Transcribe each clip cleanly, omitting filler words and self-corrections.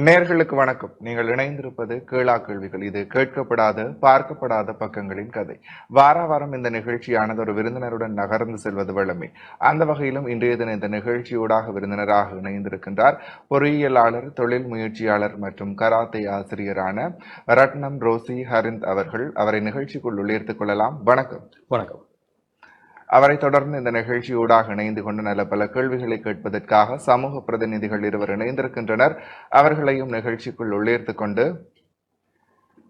நேர்களுக்கு வணக்கம். நீங்கள் இணைந்திருப்பது கேளா கேள்விகள். இது கேட்கப்படாத பார்க்கப்படாத பக்கங்களின் கதை. வாரம் இந்த நிகழ்ச்சியானது ஒரு விருந்தினருடன் நகர்ந்து செல்வது வழமை. அந்த வகையிலும் இன்றைய தினம் இந்த நிகழ்ச்சியூடாக விருந்தினராக இணைந்திருக்கின்றார் பொறியியலாளர், தொழில் முயற்சியாளர் மற்றும் கராத்தே ஆசிரியரான ரட்னம் ரோசி ஹரிந்த் அவர்கள். அவரை நிகழ்ச்சிக்குள் உள்ளிருத்துக் கொள்ளலாம். வணக்கம். வணக்கம். அவரை தொடர்ந்து இந்த நிகழ்ச்சியூடாக இணைந்து கொண்டு நல்ல பல கேள்விகளை கேட்பதற்காக சமூக பிரதிநிதிகள் இருவர் இணைந்திருக்கின்றனர். அவர்களையும் நிகழ்ச்சிக்குள் உள்ளிருத்துக் கொண்டு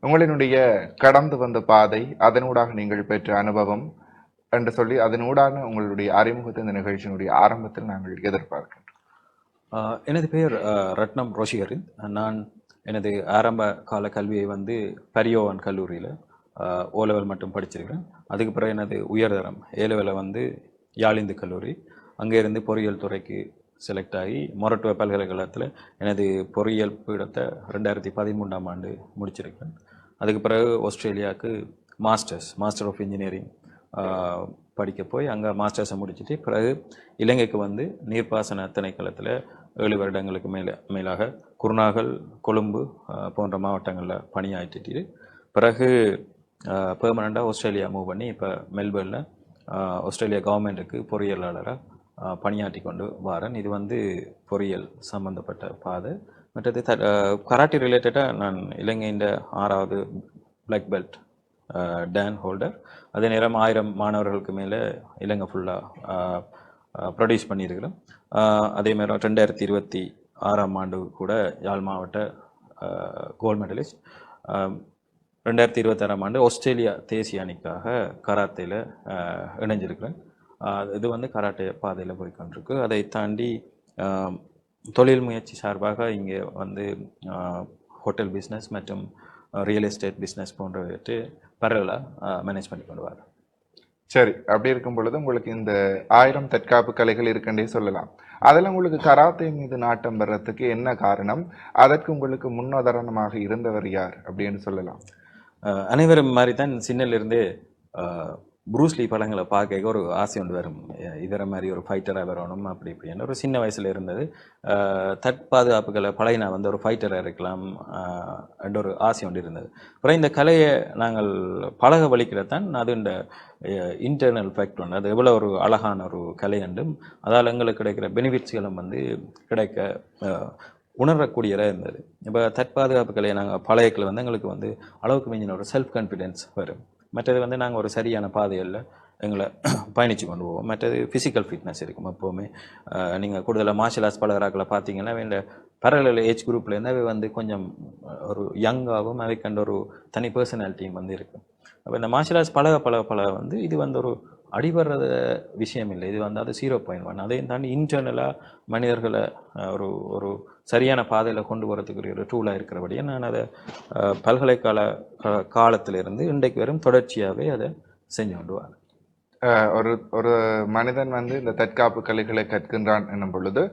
உங்களினுடைய கடந்து வந்த பாதை, அதனூடாக நீங்கள் பெற்ற அனுபவம் என்று சொல்லி அதனூடான உங்களுடைய அறிமுகத்தை இந்த நிகழ்ச்சியினுடைய ஆரம்பத்தில் நாங்கள் எதிர்பார்க்கின்றோம். எனது பெயர் ரட்னம் ரோஷிகரின். நான் எனது ஆரம்ப கால கல்வியை பரியோவன் கல்லூரியில் ஓ லெவல் மட்டும் படிச்சிருக்கிறேன். அதுக்கு பிறகு எனது உயர்தரம் ஏ லெவலில் யாழிந்து கல்லூரி, அங்கே இருந்து பொறியியல் துறைக்கு செலக்ட் ஆகி மொரட்டுவ பல்கலைக்கழகத்தில் எனது பொறியியல் பீடத்தை 2013ஆம் ஆண்டு முடிச்சிருக்கிறேன். அதுக்கு பிறகு ஆஸ்திரேலியாவுக்கு மாஸ்டர் ஆஃப் இன்ஜினியரிங் படிக்க போய் அங்கே மாஸ்டர்ஸை முடிச்சுட்டு பிறகு இலங்கைக்கு நீர்ப்பாசன திணைக்களத்தில் 7 வருடங்களுக்கு மேலாக குருநாகல், கொழும்பு போன்ற மாவட்டங்களில் பணியாற்றிட்டு பிறகு பெர்மனண்டாக ஆஸ்திரேலியா மூவ் பண்ணி இப்போ மெல்பர்னில் ஆஸ்திரேலியா கவர்மெண்ட்டுக்கு பொறியியலாளராக பணியாற்றி கொண்டு வரேன். இது பொறியியல் சம்பந்தப்பட்ட பாதை. மற்றது கராட்டி ரிலேட்டடாக நான் இலங்கையின் 6வது பிளாக் பெல்ட் டான் ஹோல்டர். அதே நேரம் 1000 மாணவர்களுக்கு மேலே இலங்கை ஃபுல்லாக ப்ரொடியூஸ் பண்ணியிருக்கிறேன். அதே மாதிரி 2026ஆம் ஆண்டு கூட யாழ் மாவட்ட கோல்டு மெடலிஸ்ட். 2026ஆம் ஆண்டு ஆஸ்திரேலியா தேசிய அணிக்காக கராத்தையில் இணைஞ்சிருக்கிறேன். இது கராட்டே பாதையில் போய்கொண்டிருக்கு. அதை தாண்டி தொழில் முயற்சி சார்பாக இங்கே ஹோட்டல் பிஸ்னஸ் மற்றும் ரியல் எஸ்டேட் பிஸ்னஸ் போன்றவற்றை பரவலாக மேனேஜ் பண்ணி கொண்டு வரேன். சரி, அப்படி இருக்கும் பொழுது உங்களுக்கு இந்த 1000 தற்காப்பு கலைகள் இருக்குன்னே சொல்லலாம். அதில் உங்களுக்கு கராத்தே மீது நாட்டம் வர்றதுக்கு என்ன காரணம்? அதற்கு உங்களுக்கு முன்னுதாரணமாக இருந்தவர் யார் அப்படின்னு சொல்லலாம். அனைவரும் மாதிரி தான் சின்னலிருந்தே ப்ரூஸ்லி படங்களை பார்க்க ஒரு ஆசை ஒன்று வரும். இதர மாதிரி ஒரு ஃபைட்டராக வரணும் அப்படி இப்படின்னு ஒரு சின்ன வயசில் இருந்தது. தற்பாதுகாப்புகளை பழைய நான் ஒரு ஃபைட்டராக இருக்கலாம் என்ற ஒரு ஆசை ஒன்று இருந்தது. அப்புறம் இந்த கலையை நாங்கள் பழக வலிக்கிறதான் அது இந்த இன்டர்னல் ஃபேக்ட் ஒன்று. அது எவ்வளோ ஒரு அழகான ஒரு கலை என்றும் அதால் எங்களுக்கு கிடைக்கிற பெனிஃபிட்ஸ்களும் கிடைக்க உணரக்கூடியதாக இருந்தது. இப்போ தற்பாதுகாப்பு கலையை நாங்கள் பழையக்கில் எங்களுக்கு அளவுக்கு மிஞ்சின ஒரு செல்ஃப் கான்ஃபிடென்ஸ் வரும். மற்றது நாங்கள் ஒரு சரியான பாதையில் எங்களை பயணித்து கொண்டு போவோம். மற்றது ஃபிசிக்கல் ஃபிட்னஸ் இருக்கும். எப்போவுமே நீங்கள் கூடுதலாக மார்ஷல் ஆர்ட்ஸ் பழகிறாக்களை பார்த்தீங்கன்னா இந்த பரவல் ஏஜ் குரூப்லேருந்து கொஞ்சம் ஒரு யங்காகவும் அவை கண்ட ஒரு தனி பர்சனாலிட்டியும் இருக்கும். அப்போ இந்த மார்ஷல் ஆர்ட்ஸ் பழக இது ஒரு அடிபடுற விஷயம் இல்லை. இது அது 0.1. அதையும் தாண்டி இன்டர்னலாக மனிதர்களை ஒரு சரியான பாதையில் கொண்டு வரதுக்குரிய ஒரு டூலாக இருக்கிறபடியே நான் அதை காலத்திலிருந்து இன்றைக்கு வரும் தொடர்ச்சியாகவே அதை செஞ்சு கொண்டு வரேன். ஒரு மனிதன் இந்த தற்காப்பு கலைகளை கற்கின்றான் என்னும் பொழுது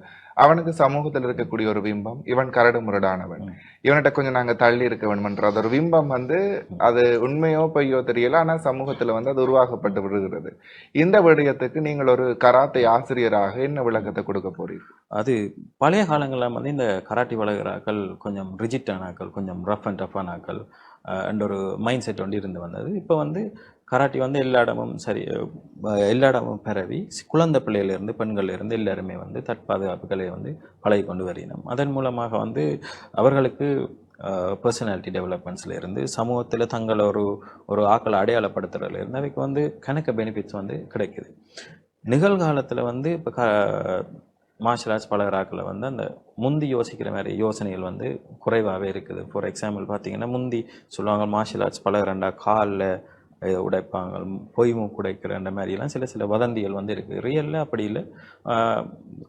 அவனுக்கு சமூகத்தில் இருக்கக்கூடிய ஒரு பிம்பம், இவன் கரடு முரடானவன், இவன்கிட்ட கொஞ்சம் நாங்க தள்ளி இருக்க வேணும்ன்ற அது ஒரு பிம்பம் அது உண்மையோ பொய்யோ தெரியல. ஆனா சமூகத்துல அது உருவாக்கப்பட்டு விடுகிறது. இந்த விடயத்துக்கு நீங்கள் ஒரு கராத்தே ஆசிரியராக என்ன விளக்கத்தை கொடுக்க போறீங்க? அது பழைய காலங்களில் இந்த கராட்டி வளர்கிறாக்கள் கொஞ்சம் ரிஜிட்டானாக்கள், கொஞ்சம் ரஃப் அண்ட் டஃப்பானாக்கள் என்ற ஒரு மைண்ட் செட் இருந்து வந்தது. இப்போ கராட்டி எல்லா இடமும் பரவி குழந்தை பிள்ளையிலிருந்து பெண்கள்லேருந்து எல்லாருமே தற்பாதுகாப்புகளை பழகி கொண்டு வருகிறோம். அதன் மூலமாக அவர்களுக்கு பர்சனாலிட்டி டெவலப்மெண்ட்ஸில் இருந்து சமூகத்தில் தங்களை ஒரு ஆக்களை அடையாளப்படுத்துறதுல இருந்து அவைக்கு கணக்கு பெனிஃபிட்ஸ் கிடைக்குது. நிகழ்காலத்தில் இப்போ மார்ஷல் ஆர்ட்ஸ் பழகிறாக்களை அந்த முந்தி யோசிக்கிற மாதிரி யோசனைகள் குறைவாகவே இருக்குது. ஃபார் எக்ஸாம்பிள் பார்த்தீங்கன்னா முந்தி சொல்லுவாங்க மார்ஷல் ஆர்ட்ஸ் பழகிறண்டா காலில் உடைப்பாங்க, பொய்மு குடைக்கிறன்ற மாதிரிலாம் சில வதந்திகள் இருக்குது. ரியலில் அப்படி இல்லை.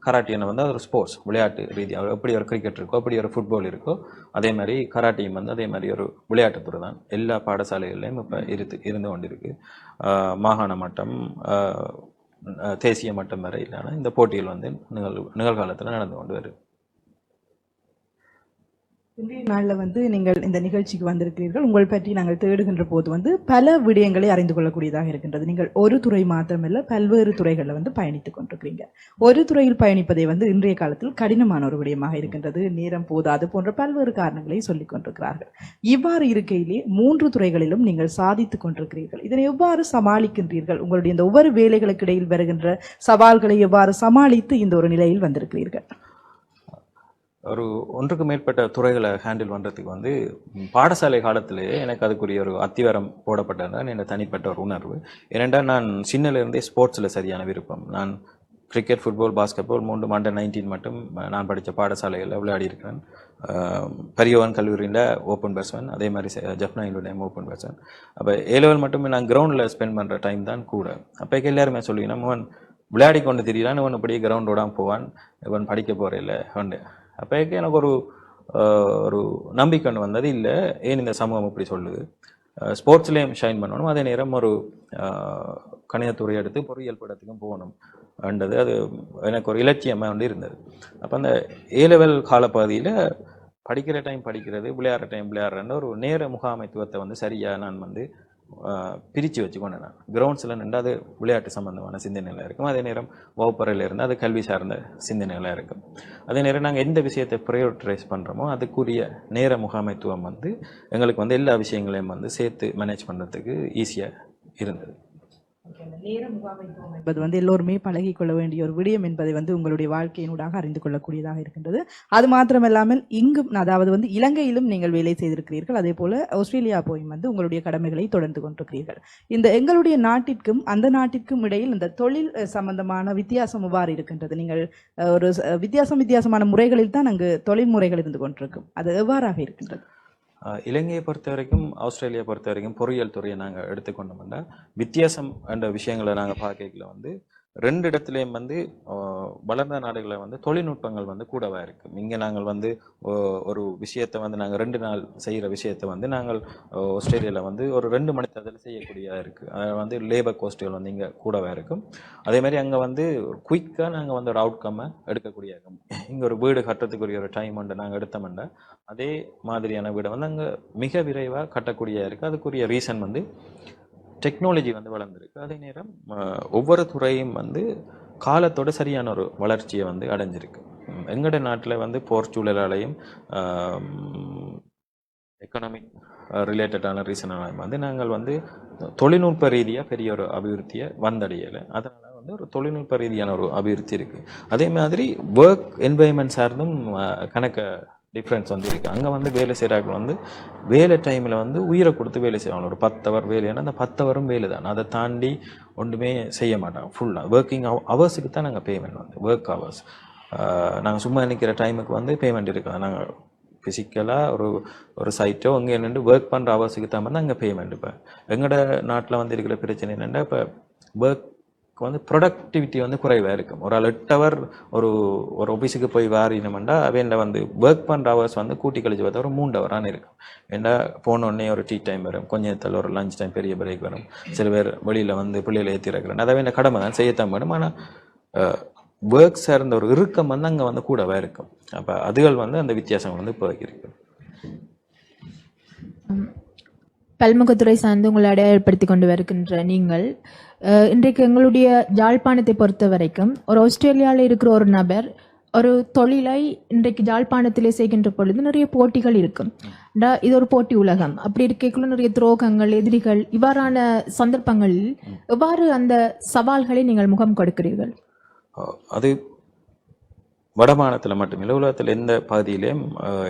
கராட்டியை அது ஒரு ஸ்போர்ட்ஸ், விளையாட்டு ரீதியாக எப்படி ஒரு கிரிக்கெட் இருக்கோ அப்படி ஒரு ஃபுட்பால் இருக்கோ அதே மாதிரி கராட்டியும் அதே மாதிரி ஒரு விளையாட்டுத்துறை தான். எல்லா பாடசாலைகள்லையும் இப்போ இருந்து கொண்டிருக்கு. மாகாண மட்டம், தேசிய மட்டம் வரை இல்லைன்னா இந்த போட்டிகள் நிகழ்காலத்தில் நடந்து கொண்டு வருது. இன்றைய நாளில் நீங்கள் இந்த நிகழ்ச்சிக்கு வந்திருக்கிறீர்கள். உங்கள் பற்றி நாங்கள் தேடுகின்ற போது பல விடயங்களை அறிந்து கொள்ளக்கூடியதாக இருக்கின்றது. நீங்கள் ஒரு துறை மாத்திரமல்ல, பல்வேறு துறைகளில் பயணித்துக் கொண்டிருக்கிறீங்க. ஒரு துறையில் பயணிப்பதை இன்றைய காலத்தில் கடினமான ஒரு விடயமாக இருக்கின்றது. நேரம் போதாது போன்ற பல்வேறு காரணங்களை சொல்லிக் கொண்டிருக்கிறார்கள். இவ்வாறு இருக்கையிலே 3 துறைகளிலும் நீங்கள் சாதித்துக் கொண்டிருக்கிறீர்கள். இதனை எவ்வாறு சமாளிக்கின்றீர்கள்? உங்களுடைய இந்த ஒவ்வொரு வேலைகளுக்கு இடையில் வருகின்ற சவால்களை எவ்வாறு சமாளித்து இந்த ஒரு நிலையில் வந்திருக்கிறீர்கள்? ஒரு ஒன்றுக்கு மேற்பட்ட துறைகளை ஹேண்டில் பண்ணுறதுக்கு பாடசாலை காலத்திலேயே எனக்கு அதுக்குரிய ஒரு அத்திவாரம் போடப்பட்டதுதான் என்னோட தனிப்பட்ட ஒரு உணர்வு. ஏனென்றால் நான் சின்னலேருந்தே ஸ்போர்ட்ஸில் சரியான விருப்பம். நான் கிரிக்கெட், ஃபுட்பால், பாஸ்கெட்பால் 3 அண்டர் 19 மட்டும் நான் படித்த பாடசாலைகளில் விளையாடி இருக்கிறேன். பரியோவன் கல்லூரியில் ஓப்பன் பேட்ஸ்மேன், அதே மாதிரி ஜப்னா டைம் ஓப்பன் பேட்ஸ்மேன். அப்போ A-level மட்டுமே நான் கிரவுண்டில் ஸ்பெண்ட் பண்ணுற டைம் தான் கூட. அப்போ எல்லாருமே சொல்லிங்கன்னா இவன் விளையாடி கொண்டு தெரியலான்னு இவன் இப்படியே கிரவுண்டோட போவான், இவன் படிக்க போகிறதில்ல ஒன்று. அப்போ எனக்கு ஒரு நம்பிக்கை ஒன்று வந்தது. இல்லை, ஏன் இந்த சமூகம் இப்படி சொல்லுது, ஸ்போர்ட்ஸ்லேயும் ஷைன் பண்ணணும், அதே நேரம் ஒரு கணிதத்துறை எடுத்து பொறியியல் படத்துக்கும் போகணும்ன்றது அது எனக்கு ஒரு இலட்சியமாக இருந்தது. அப்போ அந்த A-level காலப்பகுதியில் படிக்கிற டைம் படிக்கிறது, விளையாடுற டைம் விளையாடுறேன்னு ஒரு நேர முகாமைத்துவத்தை சரியாக நான் பிரித்து வச்சுக்கொண்டேன். நான் கிரவுண்ட்ஸில் நின்று அது விளையாட்டு சம்பந்தமான சிந்தனைகளாக இருக்கும், அதே நேரம் வகுப்பறையில் இருந்து அது கல்வி சார்ந்த சிந்தனைகளாக இருக்கும். அதே நேரம் நாங்கள் எந்த விஷயத்தை ப்ரையோரிட்டைஸ் பண்ணுறோமோ அதுக்குரிய நேர முகாமைத்துவம் எங்களுக்கு எல்லா விஷயங்களையும் சேர்த்து மேனேஜ் பண்ணுறதுக்கு ஈஸியாக இருந்தது. நேர முகாமைத்துவம் என்பது எல்லோருமே பழகிக்கொள்ள வேண்டிய ஒரு விடயம் என்பதை உங்களுடைய வாழ்க்கையினூடாக அறிந்து கொள்ளக்கூடியதாக இருக்கின்றது. அது மாத்திரமல்லாமல் இங்கும், அதாவது இலங்கையிலும் நீங்கள் வேலை செய்திருக்கிறீர்கள். அதே போல ஆஸ்திரேலியா போயும் உங்களுடைய கடமைகளை தொடர்ந்து கொண்டிருக்கிறீர்கள். இந்த எங்களுடைய நாட்டிற்கும் அந்த நாட்டிற்கும் இடையில் இந்த தொழில் சம்பந்தமான வித்தியாசம் எவ்வாறு இருக்கின்றது? நீங்கள் ஒரு வித்தியாசமான முறைகளில் தான் அங்கு தொழில் முறைகள் இருந்து கொண்டிருக்கும். அது எவ்வாறாக இருக்கின்றது? இலங்கையை பொறுத்த வரைக்கும், ஆஸ்திரேலியா பொறுத்த வரைக்கும் பொறியியல் துறையை நாங்கள் எடுத்துக்கொண்டோம்னா வித்தியாசம் என்ற விஷயங்களை நாங்கள் பார்க்கல ரெண்டு இடத்துலையும் வளர்ந்த நாடுகளில் தொழில்நுட்பங்கள் கூடவா இருக்கு. இங்கே நாங்கள் ஒரு விஷயத்தை நாங்கள் 2 நாள் செய்கிற விஷயத்தை நாங்கள் ஆஸ்திரேலியாவில் ஒரு 2 மணி நேரத்தில் செய்யக்கூடியதாக இருக்குது. அது லேபர் கோஸ்ட்டுகள் இங்கே கூடவா இருக்கும். அதே மாதிரி அங்கே குயிக்காக நாங்கள் ஒரு அவுட்கம்மை எடுக்கக்கூடிய இருக்கும். இங்கே ஒரு வீடு கட்டுறதுக்குரிய ஒரு டைம் நாங்கள் எடுத்தோம்னா அதே மாதிரியான வீடை அங்கே மிக விரைவாக கட்டக்கூடியதாக இருக்குது. அதுக்குரிய ரீசன் டெக்னாலஜி வளர்ந்துருக்கு. அதே நேரம் ஒவ்வொரு துறையும் காலத்தோட சரியான ஒரு வளர்ச்சியை அடைஞ்சிருக்கு. எங்களோட நாட்டில் போர் சூழலாலையும் எக்கனாமிக் ரிலேட்டடான ரீசனாலையும் நாங்கள் தொழில்நுட்ப ரீதியாக பெரிய ஒரு அபிவிருத்தியை வந்தடையலை. அதனால் ஒரு தொழில்நுட்ப ரீதியான ஒரு அபிவிருத்தி இருக்குது. அதே மாதிரி ஒர்க் என்வாயன்மெண்ட் சார்ந்தும் கணக்க டிஃப்ரென்ஸ் இருக்குது. அங்கே வேலை செய்கிறாங்க வேலை டைமில் உயிரை கொடுத்து வேலை செய்வாங்க. ஒரு 10 ஹவர் வேலைன்னா அந்த 10 ஹவரும் வேலை தான், அதை தாண்டி ஒன்றுமே செய்ய மாட்டாங்க. ஃபுல்லாக ஒர்க்கிங் ஹவர்ஸுக்கு தான் நாங்கள் பேமெண்ட் ஒர்க் ஹவர்ஸ். நாங்கள் சும்மா நிற்கிற டைமுக்கு பேமெண்ட் இருக்குது. நாங்கள் ஃபிசிக்கலாக ஒரு சைட்டோ அங்கே நின்று ஒர்க் பண்ணுற ஹவர்ஸுக்கு தான் அங்கே பேமெண்ட். இப்போ எங்களோட நாட்டில் இருக்கிற பிரச்சனை என்னென்னா, இப்போ ஒர்க் ப்ரொடக்டிவிட்டி குறைவாக இருக்கும். ஒரு 8 ஹவர் ஒரு ஆஃபீஸுக்கு போய் வாரினோம்னா அவன்ல ஒர்க் பண்ணுற ஹவர்ஸ் கூட்டி கழிச்சு பார்த்தா ஒரு 3 ஹவரான இருக்கும். ஏன்னா போனோடனே ஒரு டீ டைம் வரும், கொஞ்ச நேரத்தில் ஒரு லஞ்ச் டைம், பெரிய பிரேக் வரும். சில பேர் வெளியில் பிள்ளைகளை ஏற்றி இருக்கிறேன், அதை வேண்ட கடமை தான் செய்யத்தான் வேணும். ஆனால் ஒர்க் சார்ந்த ஒரு இறுக்கம் அங்கே கூடவே இருக்கும். அப்போ அதுகள் அந்த வித்தியாசம் இப்போ இருக்கு. பல்முகத்துறை சார்ந்து உங்களை அடையாளப்படுத்தி கொண்டு வருகின்ற நீங்கள் இன்றைக்கு எங்களுடைய யாழ்ப்பாணத்தை பொறுத்த வரைக்கும் ஒரு ஆஸ்திரேலியாவில் இருக்கிற ஒரு நபர் ஒரு தொழிலை இன்றைக்கு யாழ்ப்பாணத்திலே செய்கின்ற பொழுது நிறைய போட்டிகள் இருக்கும். இது ஒரு போட்டி உலகம். அப்படி இருக்கக்குள்ள நிறைய துரோகங்கள், எதிரிகள், இவ்வாறான சந்தர்ப்பங்களில் எவ்வாறு அந்த சவால்களை நீங்கள் முகம் கொடுக்கிறீர்கள்? அது வடமாநிலத்தில் மட்டுமில்லை, உலகத்தில் எந்த பகுதியிலையும்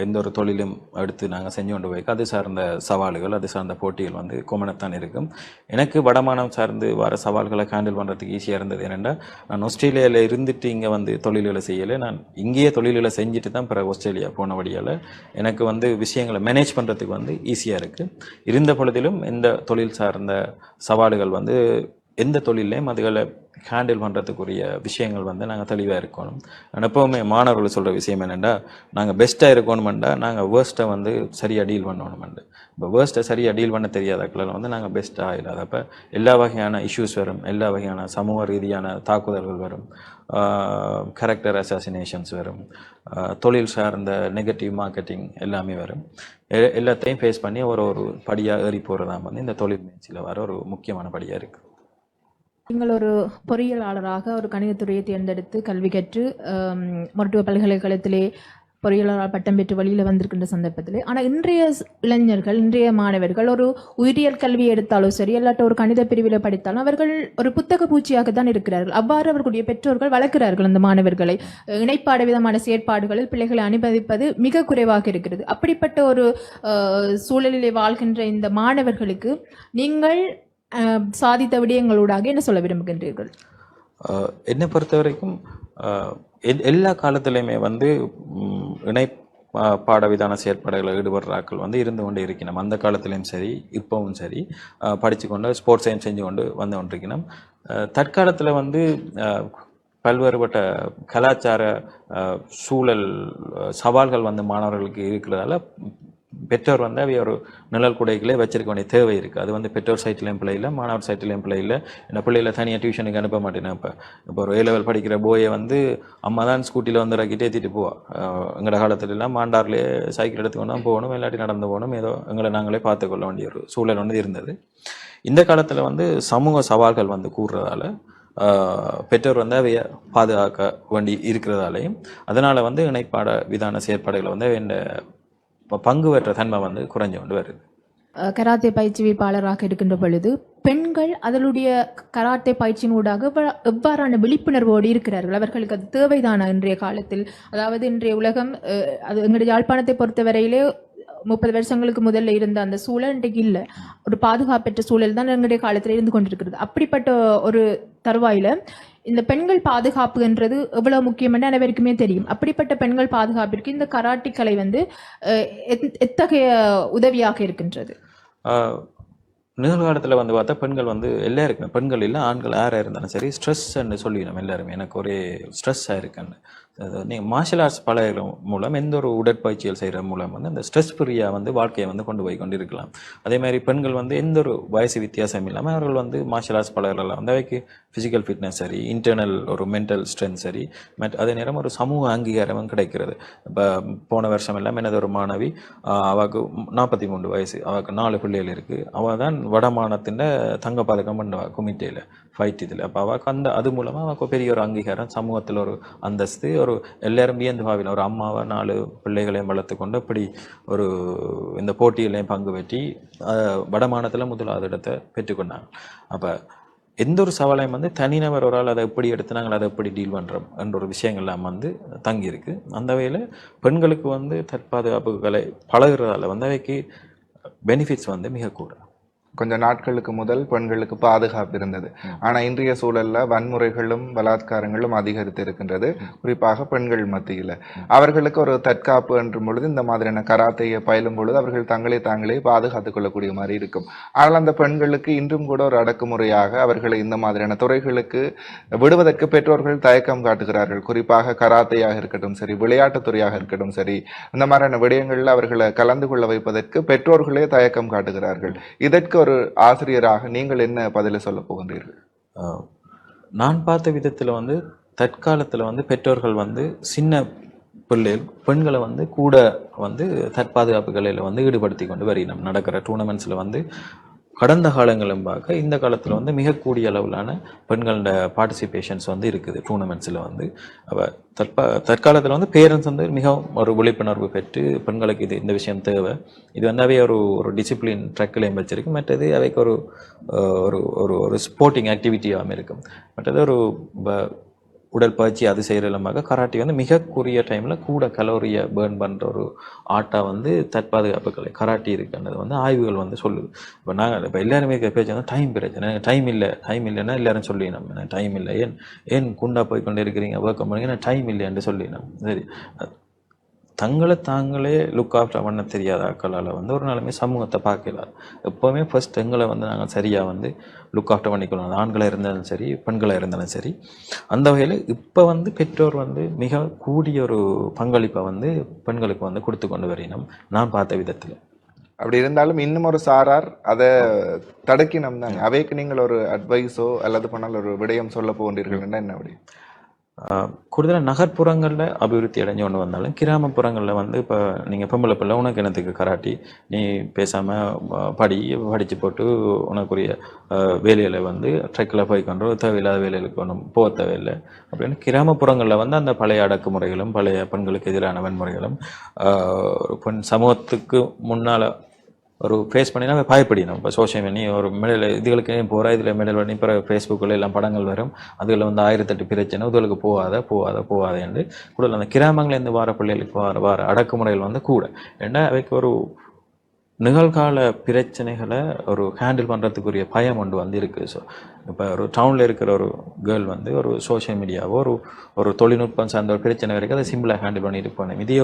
எந்த ஒரு தொழிலும் எடுத்து நாங்கள் செஞ்சு கொண்டு போய்க்க அது சார்ந்த சவால்கள், அது சார்ந்த போட்டிகள் கொமனத்தான் இருக்கும். எனக்கு வடமானம் சார்ந்து வர சவால்களை ஹேண்டில் பண்ணுறதுக்கு ஈஸியாக இருந்தது. ஏனென்னா நான் ஆஸ்திரேலியாவில் இருந்துட்டு இங்கே தொழில்களை செய்யலை. நான் இங்கேயே தொழில்களை செஞ்சுட்டு தான் பிறகு ஆஸ்திரேலியா போனபடியால் எனக்கு விஷயங்களை மேனேஜ் பண்ணுறதுக்கு ஈஸியாக இருக்குது. இருந்த பொழுதிலும் எந்த தொழில் சார்ந்த சவால்கள் எந்த தொழிலையும் அதுகளை ஹேண்டில் பண்ணுறதுக்குரிய விஷயங்கள் வந்து நாங்கள் தெளிவாக இருக்கணும். எப்போவுமே மாணவர்கள் சொல்கிற விஷயம் என்னென்னா, நாங்கள் பெஸ்ட்டாக இருக்கணுமெண்டா நாங்கள் வேர்ஸ்ட்டை வந்து சரியாக டீல் பண்ணணுமெண்டு. இப்போ வேர்ஸ்ட்டை சரியாக டீல் பண்ண தெரியாதாக்களில் வந்து நாங்கள் பெஸ்ட்டாக இல்லாத அப்போ எல்லா வகையான இஷ்யூஸ் வரும், எல்லா வகையான சமூக ரீதியான தாக்குதல்கள் வரும், கேரக்டர் அசாசினேஷன்ஸ் வரும், தொழில் சார்ந்த நெகட்டிவ் மார்க்கெட்டிங் எல்லாமே வரும். எல்லாத்தையும் ஃபேஸ் பண்ணி ஒரு படியாக ஏறி போகிறதா வந்து இந்த தொழில் முயற்சியில் வர ஒரு முக்கியமான படியாக இருக்குது. நீங்கள் ஒரு பொறியியலாளராக ஒரு கணிதத்துறையை தேர்ந்தெடுத்து கல்வி கற்று மருத்துவ பல்கலைக்கழகத்திலே பொறியியலாளர் பட்டம் பெற்று வழியில் வந்திருக்கின்ற சந்தர்ப்பத்தில், ஆனால் இன்றைய இளைஞர்கள், இன்றைய மாணவர்கள் ஒரு உயிரியல் கல்வி எடுத்தாலும் சரி, இல்லாட்ட ஒரு கணித பிரிவில் படித்தாலும் அவர்கள் ஒரு புத்தக பூச்சியாக தான் இருக்கிறார்கள். அவ்வாறு அவர்களுடைய பெற்றோர்கள் வளர்க்கிறார்கள் அந்த மாணவர்களை. இணைப்பாட விதமான செயற்பாடுகளில் பிள்ளைகளை அனுமதிப்பது மிக குறைவாக இருக்கிறது. அப்படிப்பட்ட ஒரு சூழலிலே வாழ்கின்ற இந்த மாணவர்களுக்கு நீங்கள் சாதித்த விடயங்களூடாக என்ன சொல்ல விரும்புகின்றீர்கள்? என்னை பொறுத்த வரைக்கும் எல்லா காலத்திலையுமே வந்து பாட விதான செயற்பாடுகளில் ஈடுபடுறாக்கள் வந்து இருந்து கொண்டு இருக்கணும். அந்த காலத்திலையும் சரி, இப்போவும் சரி, படித்து கொண்டு ஸ்போர்ட்ஸையும் செஞ்சு கொண்டு வந்து கொண்டிருக்கணும். தற்காலத்தில் வந்து பல்வேறுபட்ட கலாச்சார சூழல் சவால்கள் வந்து மாணவர்களுக்கு இருக்கிறதால பெற்றோர் வந்து அவை ஒரு நிழல் குடைகளே வச்சிருக்க வேண்டிய தேவை இருக்குது. அது வந்து பெற்றோர் சைட்லேயும் பிள்ளை இல்லை, மாணவர் சைட்லேயும் பிள்ளை இல்லை. என்ன பிள்ளைகளை தனியாக டியூஷனுக்கு அனுப்ப மாட்டேன். இப்போ ஒரு A level படிக்கிற போயை வந்து அம்மா தான் ஸ்கூட்டியில் வந்து இறக்கிட்டு ஏற்றிட்டு போவோம். எங்களோட காலத்துலலாம் மாண்டார்லேயே சைக்கிள் எடுத்துக்கொண்டு தான் போகணும், இல்லாட்டி நடந்து போகணும், ஏதோ எங்களை நாங்களே பார்த்துக்கொள்ள வேண்டிய ஒரு சூழல் வந்து இருந்தது. இந்த காலத்தில் வந்து சமூக சவால்கள் வந்து கூடுறதால பெற்றோர் வந்து அவைய பாதுகாக்க வேண்டி இருக்கிறதாலையும் அதனால் வந்து இணைப்பாட விதான செயற்பாடுகளை வந்து இப்போ பங்கு பெற்ற தன்மை வந்து குறைஞ்சு கொண்டு வருது. கராத்தே பயிற்சிப்பாளராக இருக்கின்ற பொழுது பெண்கள் அதனுடைய கராத்தே பயிற்சியினூடாக எவ்வாறான விழிப்புணர்வோடு இருக்கிறார்கள்? அவர்களுக்கு அது தேவைதானா இன்றைய காலத்தில்? அதாவது இன்றைய உலகம், அது எங்களுடைய யாழ்ப்பாணத்தை பொறுத்தவரையிலே 30 வருஷங்களுக்கு முதல்ல இருந்த அந்த சூழல் இன்றைக்கு இல்லை. ஒரு பாதுகாப்பற்ற சூழல் தான் எங்களுடைய காலத்தில் இருந்து கொண்டிருக்கிறது. அப்படிப்பட்ட ஒரு தருவாயில இந்த பெண்கள் பாதுகாப்புன்றது எவ்வளவு முக்கியம் என்று அனைவருக்குமே தெரியும். அப்படிப்பட்ட பெண்கள் பாதுகாப்பிற்கு இந்த கராட்டி கலை வந்து எத்தகைய உதவியாக இருக்கின்றது? நிகழ்காலத்தில் வந்து பார்த்தா பெண்கள் வந்து எல்லாருக்குமே, பெண்கள் இல்லை ஆண்கள் யாராக இருந்தாலும் சரி, ஸ்ட்ரெஸ்ன்னு சொல்லி நம்ம எல்லாருமே எனக்கு ஒரே ஸ்ட்ரெஸ்ஸாக இருக்குன்னு. நீங்கள் மார்ஷல் ஆர்ட்ஸ் பழகிற மூலம் எந்த ஒரு உடற்பயிற்சிகள் செய்கிற மூலம் வந்து அந்த ஸ்ட்ரெஸ் ஃப்ரீயாக வந்து வாழ்க்கையை வந்து கொண்டு போய் கொண்டு இருக்கலாம். அதே மாதிரி பெண்கள் வந்து எந்த ஒரு வயசு வித்தியாசம் இல்லாமல் அவர்கள் வந்து மார்ஷல் ஆர்ட்ஸ் பழகலாம். அந்த வகைக்கு ஃபிசிக்கல் ஃபிட்னஸ் சரி, இன்டர்னல் ஒரு மென்டல் ஸ்ட்ரென்த் சரி, அதே நேரம் ஒரு சமூக அங்கீகாரமும் கிடைக்கிறது. இப்போ போன வருஷம் எல்லாம் எனது ஒரு மாணவி, அவளுக்கு 43 வயசு, அவளுக்கு 4 பிள்ளைகள் இருக்குது. அவள் தான் வடமானத்தின் தங்க பதக்கம் பண்ணுவா குமிட்டேயில் ஃபைட் இதில். அப்போ அவளுக்கு அது மூலமாக அவளுக்கு பெரிய ஒரு அங்கீகாரம், சமூகத்தில் ஒரு அந்தஸ்து, ஒரு எல்லாரும் வியந்து பாவின ஒரு அம்மாவை 4 பிள்ளைகளையும் வளர்த்து கொண்டு அப்படி ஒரு இந்த போட்டியிலையும் பங்கு பெற்றி வடமானத்தில் முதலாவது இடத்தை பெற்றுக்கொண்டாங்க. அப்போ எந்த ஒரு சவாலையும் வந்து தனிநபர் ஒரு ஆள் அதை எப்படி எடுத்து நாங்கள் அதை எப்படி டீல் பண்ணுறோம் என்ற ஒரு விஷயங்கள்லாம் வந்து தங்கியிருக்கு. அந்த வகையில் பெண்களுக்கு வந்து தற்பாதுகாப்புகளை பழகுறதால வந்து அவைக்கு பெனிஃபிட்ஸ் வந்து மிக கூட. கொஞ்ச நாட்களுக்கு முதல் பெண்களுக்கு பாதுகாப்பு இருந்தது. ஆனா இன்றைய சூழல்ல வன்முறைகளும் பலாத்காரங்களும் அதிகரித்து இருக்கின்றது, குறிப்பாக பெண்கள் மத்தியில. அவர்களுக்கு ஒரு தற்காப்பு என்ற பொழுது இந்த மாதிரியான கராத்தையை பயிலும் பொழுது அவர்கள் தாங்களே பாதுகாத்துக் கொள்ளக்கூடிய மாதிரி இருக்கும். ஆனால் அந்த பெண்களுக்கு இன்றும் கூட ஒரு அடக்குமுறையாக அவர்களை இந்த மாதிரியான துறைகளுக்கு விடுவதற்கு பெற்றோர்கள் தயக்கம் காட்டுகிறார்கள். குறிப்பாக கராத்தையாக இருக்கட்டும் சரி, விளையாட்டுத் துறையாக இருக்கட்டும் சரி, இந்த மாதிரியான விடயங்களில் அவர்களை கலந்து கொள்ள வைப்பதற்கு பெற்றோர்களே தயக்கம் காட்டுகிறார்கள். இதற்கு ஒரு ஆசிரியராக நீங்கள் என்ன பதில சொல்ல போகின்றீர்கள்? நான் பார்த்த விதத்தில் வந்து தற்காலத்தில் வந்து பெற்றோர்கள் வந்து சின்ன பெண்களை வந்து கூட வந்து தற்பாதுகாப்புகளில் வந்து ஈடுபடுத்தி கொண்டு வருகிறோம். நடக்கிற டூர்னமெண்ட்ஸில் வந்து கடந்த காலங்களும் பார்க்க இந்த காலத்தில் வந்து மிக கூடிய அளவிலான பெண்களோட பார்ட்டிசிபேஷன்ஸ் வந்து இருக்குது டூர்னமெண்ட்ஸில் வந்து. தற்காலத்தில் வந்து பேரண்ட்ஸ் வந்து மிகவும் ஒரு விழிப்புணர்வு பெற்று பெண்களுக்கு இந்த விஷயம் தேவை, இது வந்து அவை ஒரு டிசிப்ளின் ட்ரக்கிலையும் வச்சிருக்கு. மற்றது அவைக்கு ஒரு ஒரு ஸ்போர்ட்டிங் ஆக்டிவிட்டியாகவும் இருக்கும். மற்றது ஒரு உடற்பயிற்சி அது செய்கிறலமாக கராட்டி வந்து மிக குறுகிய டைமில் கூட கலோரியை பேர்ன் பண்ணுற ஒரு ஆட்டா வந்து தற்பாதுகாப்பு கலை கராட்டி இருக்குன்றது வந்து ஆய்வுகள் வந்து சொல்லுது. இப்போ நாங்கள் இப்போ எல்லாருமே பேச்சு வந்து டைம் பிரச்சனை, டைம் இல்லைன்னா எல்லாரும் சொல்லி நம்ம டைம் இல்லை, ஏன் குண்டா போய் கொண்டு இருக்கிறீங்க ஒர்க் பண்ணுறீங்க, டைம் இல்லைன்னு சொல்லி நம்ம சரி தங்களை தாங்களே லுக் ஆஃப்டர் பண்ண தெரியாத ஆக்களால் வந்து ஒரு நாளுமே சமூகத்தை பார்க்கலாம். எப்போவுமே ஃபர்ஸ்ட் எங்களை வந்து நாங்கள் சரியாக வந்து லுக் ஆஃப்டர் பண்ணிக்கணும். ஆண்களாக இருந்தாலும் சரி, பெண்களாக இருந்தாலும் சரி. அந்த வகையில் இப்போ வந்து பெற்றோர் வந்து மிக கூடிய ஒரு பங்களிப்பை வந்து பெண்களுக்கு வந்து கொடுத்து கொண்டு வரையினோம் நான் பார்த்த விதத்தில். அப்படி இருந்தாலும் இன்னும் ஒரு சாரார் அதை தடுக்கினம் தானே. அவைக்கு நீங்கள் ஒரு அட்வைஸோ அல்லது பண்ணால் ஒரு விடயம் சொல்ல போகின்றீர்கள் என்ன விடயம்? கூடுதலாக நகர்ப்புறங்களில் அபிவிருத்தி அடைஞ்சு கொண்டு வந்தாலும் கிராமப்புறங்களில் வந்து இப்போ நீங்கள் பொம்பளை பிள்ளை உனக்கு என்னத்துக்கு கராட்டி, நீ பேசாமல் படித்து போட்டு உனக்குரிய வேலையில் வந்து ட்ரெக்கில் போய் கொண்டு தேவையில்லாத வேலைகளுக்கு ஒன்றும் போக தேவையில்லை அப்படின்னு கிராமப்புறங்களில் வந்து அந்த பழைய அடக்குமுறைகளும் பழைய பெண்களுக்கு எதிரான வன்முறைகளும் பெண் சமூகத்துக்கு முன்னால் ஒரு ஃபேஸ் பண்ணினா பயப்படினோம். இப்போ சோஷியல் மீடியா நீ ஒரு மெடல் இதுகளுக்கு போகிற இதில் மெடல் பண்ணி இப்போ ஃபேஸ்புக்கில் எல்லாம் படங்கள் வரும், அதில் வந்து 1008 பிரச்சனை இதுகளுக்கு போகாத என்று கூட அந்த கிராமங்கள்லேருந்து வார பிள்ளைகளுக்கு வார அடக்குமுறைகள் வந்து கூட. ஏன்னா அவைக்கு ஒரு நிகழ்கால பிரச்சனைகளை ஒரு ஹேண்டில் பண்ணுறதுக்குரிய பயம் ஒன்று வந்து இருக்குது. ஸோ இப்போ ஒரு டவுனில் இருக்கிற ஒரு கேர்ள் வந்து ஒரு சோஷியல் மீடியாவோ ஒரு தொழில்நுட்பம் சார்ந்த ஒரு பிரச்சனை வரைக்கும் அதை சிம்பிளாக ஹேண்டில் பண்ணிட்டு போனோம். இதே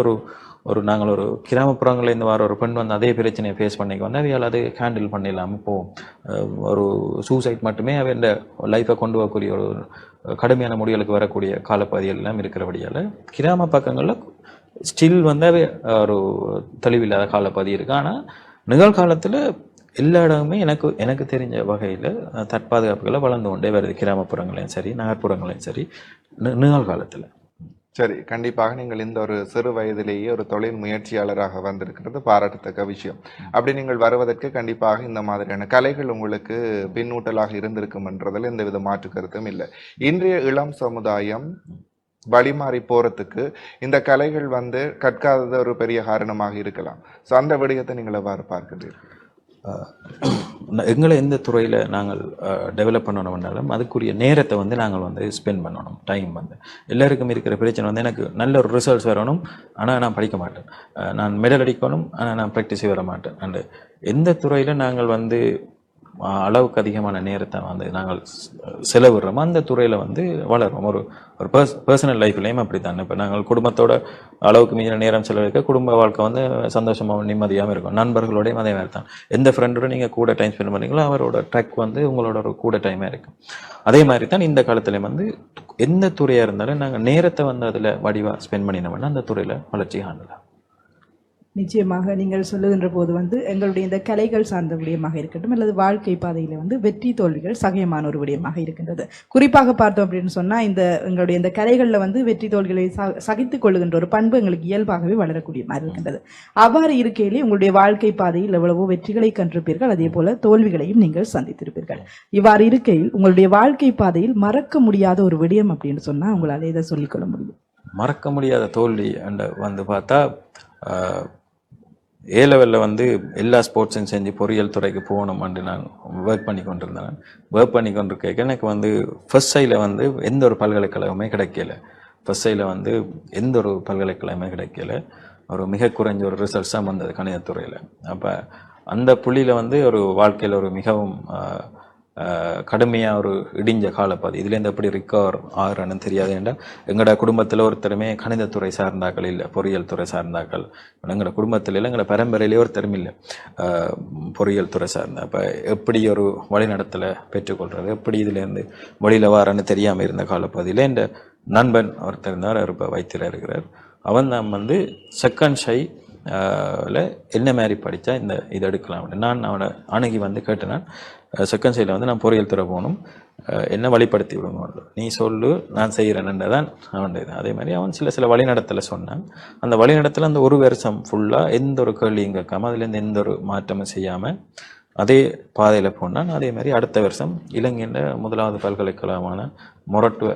நாங்கள் ஒரு கிராமப்புறங்கள்லேருந்து வர ஒரு பெண் வந்து அதே பிரச்சனையை ஃபேஸ் பண்ணிக்க வந்து அவையால் அது ஹேண்டில் பண்ணிடலாமல் போகும். ஒரு சூசைட் மட்டுமே அவை இந்த லைஃப்பை கொண்டு வரக்கூடிய ஒரு கடுமையான முடிவுகளுக்கு வரக்கூடிய காலப்பகுதிகள் எல்லாம் இருக்கிறபடியால் கிராம பக்கங்களில் ஸ்டில் வந்து அவை ஒரு தெளிவில்லாத காலப்பகுதி இருக்குது. ஆனால் நிகழ்காலத்தில் எல்லா இடமுமே எனக்கு தெரிஞ்ச வகையில் தற்பாதுகாப்புகளை வளர்ந்து கொண்டே வருது, கிராமப்புறங்களையும் சரி நகர்ப்புறங்களையும் சரி நிகழ்காலத்தில். சரி, கண்டிப்பாக நீங்கள் இந்த ஒரு சிறு வயதிலேயே ஒரு தொழில் முயற்சியாளராக வந்திருக்கிறது பாராட்டத்தக்க விஷயம். அப்படி நீங்கள் வருவதற்கு கண்டிப்பாக இந்த மாதிரியான கலைகள் உங்களுக்கு பின்னூட்டலாக இருந்திருக்கும் என்றதில் எந்தவித மாற்று கருத்தும் இல்லை. இன்றைய இளம் சமுதாயம் வழிமாறி போறதுக்கு இந்த கலைகள் வந்து கற்காதது ஒரு பெரிய காரணமாக இருக்கலாம். ஸோ அந்த விடயத்தை நீங்கள் எவ்வாறு பார்க்கிறீர்கள்? எங்களை எந்த துறையில் நாங்கள் டெவலப் பண்ணணும்னாலும் அதுக்குரிய நேரத்தை வந்து நாங்கள் வந்து ஸ்பெண்ட் பண்ணணும். டைம் வந்து எல்லாருக்கும் இருக்கிற பிரச்சனை வந்து எனக்கு நல்ல ஒரு ரிசல்ட்ஸ் வரணும், ஆனால் நான் படிக்க மாட்டேன். நான் மெடல் அடிக்கணும், ஆனால் நான் ப்ராக்டிஸே வர மாட்டேன். அண்டு எந்த துறையில் நாங்கள் வந்து அளவுக்கு அதிகமான நேரத்தை வந்து நாங்கள் செலவிடுறோமோ அந்த துறையில் வந்து வளரும். ஒரு பர்சனல் லைஃப்லேயும் அப்படி தான். இப்போ நாங்கள் குடும்பத்தோட அளவுக்கு மீறின நேரம் செலவழிக்க குடும்ப வாழ்க்கை வந்து சந்தோஷமாக நிம்மதியாகவும் இருக்கும். நண்பர்களோடையும் அதே மாதிரி தான். எந்த ஃப்ரெண்டோட நீங்கள் கூட டைம் ஸ்பெண்ட் பண்ணீங்களோ அவரோட ட்ராக் வந்து உங்களோட ஒரு கூட டைமாக இருக்கும். அதே மாதிரி தான் இந்த காலத்துலேயும் வந்து எந்த துறையாக இருந்தாலும் நாங்கள் நேரத்தை வந்து அதில் வடிவாக ஸ்பெண்ட் பண்ணினோம்னா அந்த துறையில் வளர்ச்சி காணலாம். நிச்சயமாக நீங்கள் சொல்லுகின்ற போது வந்து எங்களுடைய இந்த கலைகள் சார்ந்த விடயமாக இருக்கட்டும் அல்லது வாழ்க்கை பாதையில் வந்து வெற்றி தோல்விகள் சகயமான ஒரு விடயமாக இருக்கின்றது. குறிப்பாக பார்த்தோம் அப்படின்னு சொன்னால் எங்களுடைய இந்த கலைகளில் வந்து வெற்றி தோல்விகளை சகித்துக் கொள்ளுகின்ற ஒரு பண்பு எங்களுக்கு இயல்பாகவே வளரக்கூடிய மாதிரி இருக்கின்றது. அவ்வாறு இருக்கையிலே உங்களுடைய வாழ்க்கை பாதையில் எவ்வளவோ வெற்றிகளை கண்டிருப்பீர்கள், அதே போல தோல்விகளையும் நீங்கள் சந்தித்திருப்பீர்கள். இவ்வாறு இருக்கையில் உங்களுடைய வாழ்க்கை பாதையில் மறக்க முடியாத ஒரு விடயம் அப்படின்னு சொன்னால் உங்களால் இதை சொல்லிக்கொள்ள முடியும்? மறக்க முடியாத தோல்வி வந்து பார்த்தா ஏ லெவலில் வந்து எல்லா ஸ்போர்ட்ஸும் செஞ்சு பொறியியல் துறைக்கு போகணும் என்று நான் ஒர்க் பண்ணி கொண்டிருந்தேன். ஒர்க் பண்ணி கொண்டிருக்க எனக்கு வந்து ஃபர்ஸ்ட் சைடில் வந்து எந்த ஒரு பல்கலைக்கழகமே கிடைக்கல. ஃபர்ஸ்ட் சைடில் வந்து எந்த ஒரு பல்கலைக்கழகமே கிடைக்கல. ஒரு மிக குறைஞ்ச ஒரு ரிசல்ட்ஸ் தான் வந்தது கணிதத்துறையில். அப்போ அந்த புள்ளியில் வந்து ஒரு வாழ்க்கையில் ஒரு மிகவும் கடுமையாக ஒரு இடிஞ்ச காலப்பாது. இதுலேருந்து எப்படி ரிக்கவர் ஆகிறன்னு தெரியாது. ஏன்டா எங்களோட குடும்பத்தில் ஒருத்தருமே கணிதத்துறை சார்ந்தாக்கள் இல்லை, பொறியியல் துறை சார்ந்தாக்கள். எங்களோட குடும்பத்தில் இல்லை, எங்களோட பரம்பரையிலே ஒருத்தரும் இல்லை பொறியியல் துறை சார்ந்த. அப்போ எப்படி ஒரு வழிநடத்தலை பெற்றுக்கொள்கிறது, எப்படி இதுலேருந்து வழியில் வாரன்னு தெரியாமல் இருந்த காலப்பகுதியில் இந்த நண்பன் ஒருத்தர் இருந்தார், அவர் இப்போ வைத்தியராக இருக்கிறார். அவன் தான் வந்து செகண்ட் ஷை என்ன மாதிரி படித்தா இதை எடுக்கலாம். நான் அவனை அணுகி வந்து கேட்டேன், செகண்ட் சைடில் வந்து நான் பொறியியல் துறை போகணும், என்ன வழிப்படுத்தி விடுங்க, நீ சொல்லு நான் செய்கிறேன்னு தான் அவன் இது. அதே மாதிரி அவன் சில வழிநடத்தலை சொன்னான். அந்த வழிநடத்தலை அந்த ஒரு வருஷம் ஃபுல்லாக எந்த ஒரு கேள்வியும் கேட்காம அதுலேருந்து எந்த ஒரு மாற்றமும் செய்யாமல் அதே பாதையில் போனான். அதே மாதிரி அடுத்த வருஷம் இலங்கையின் முதலாவது பல்கலைக்கழகமான மொரட்டுவ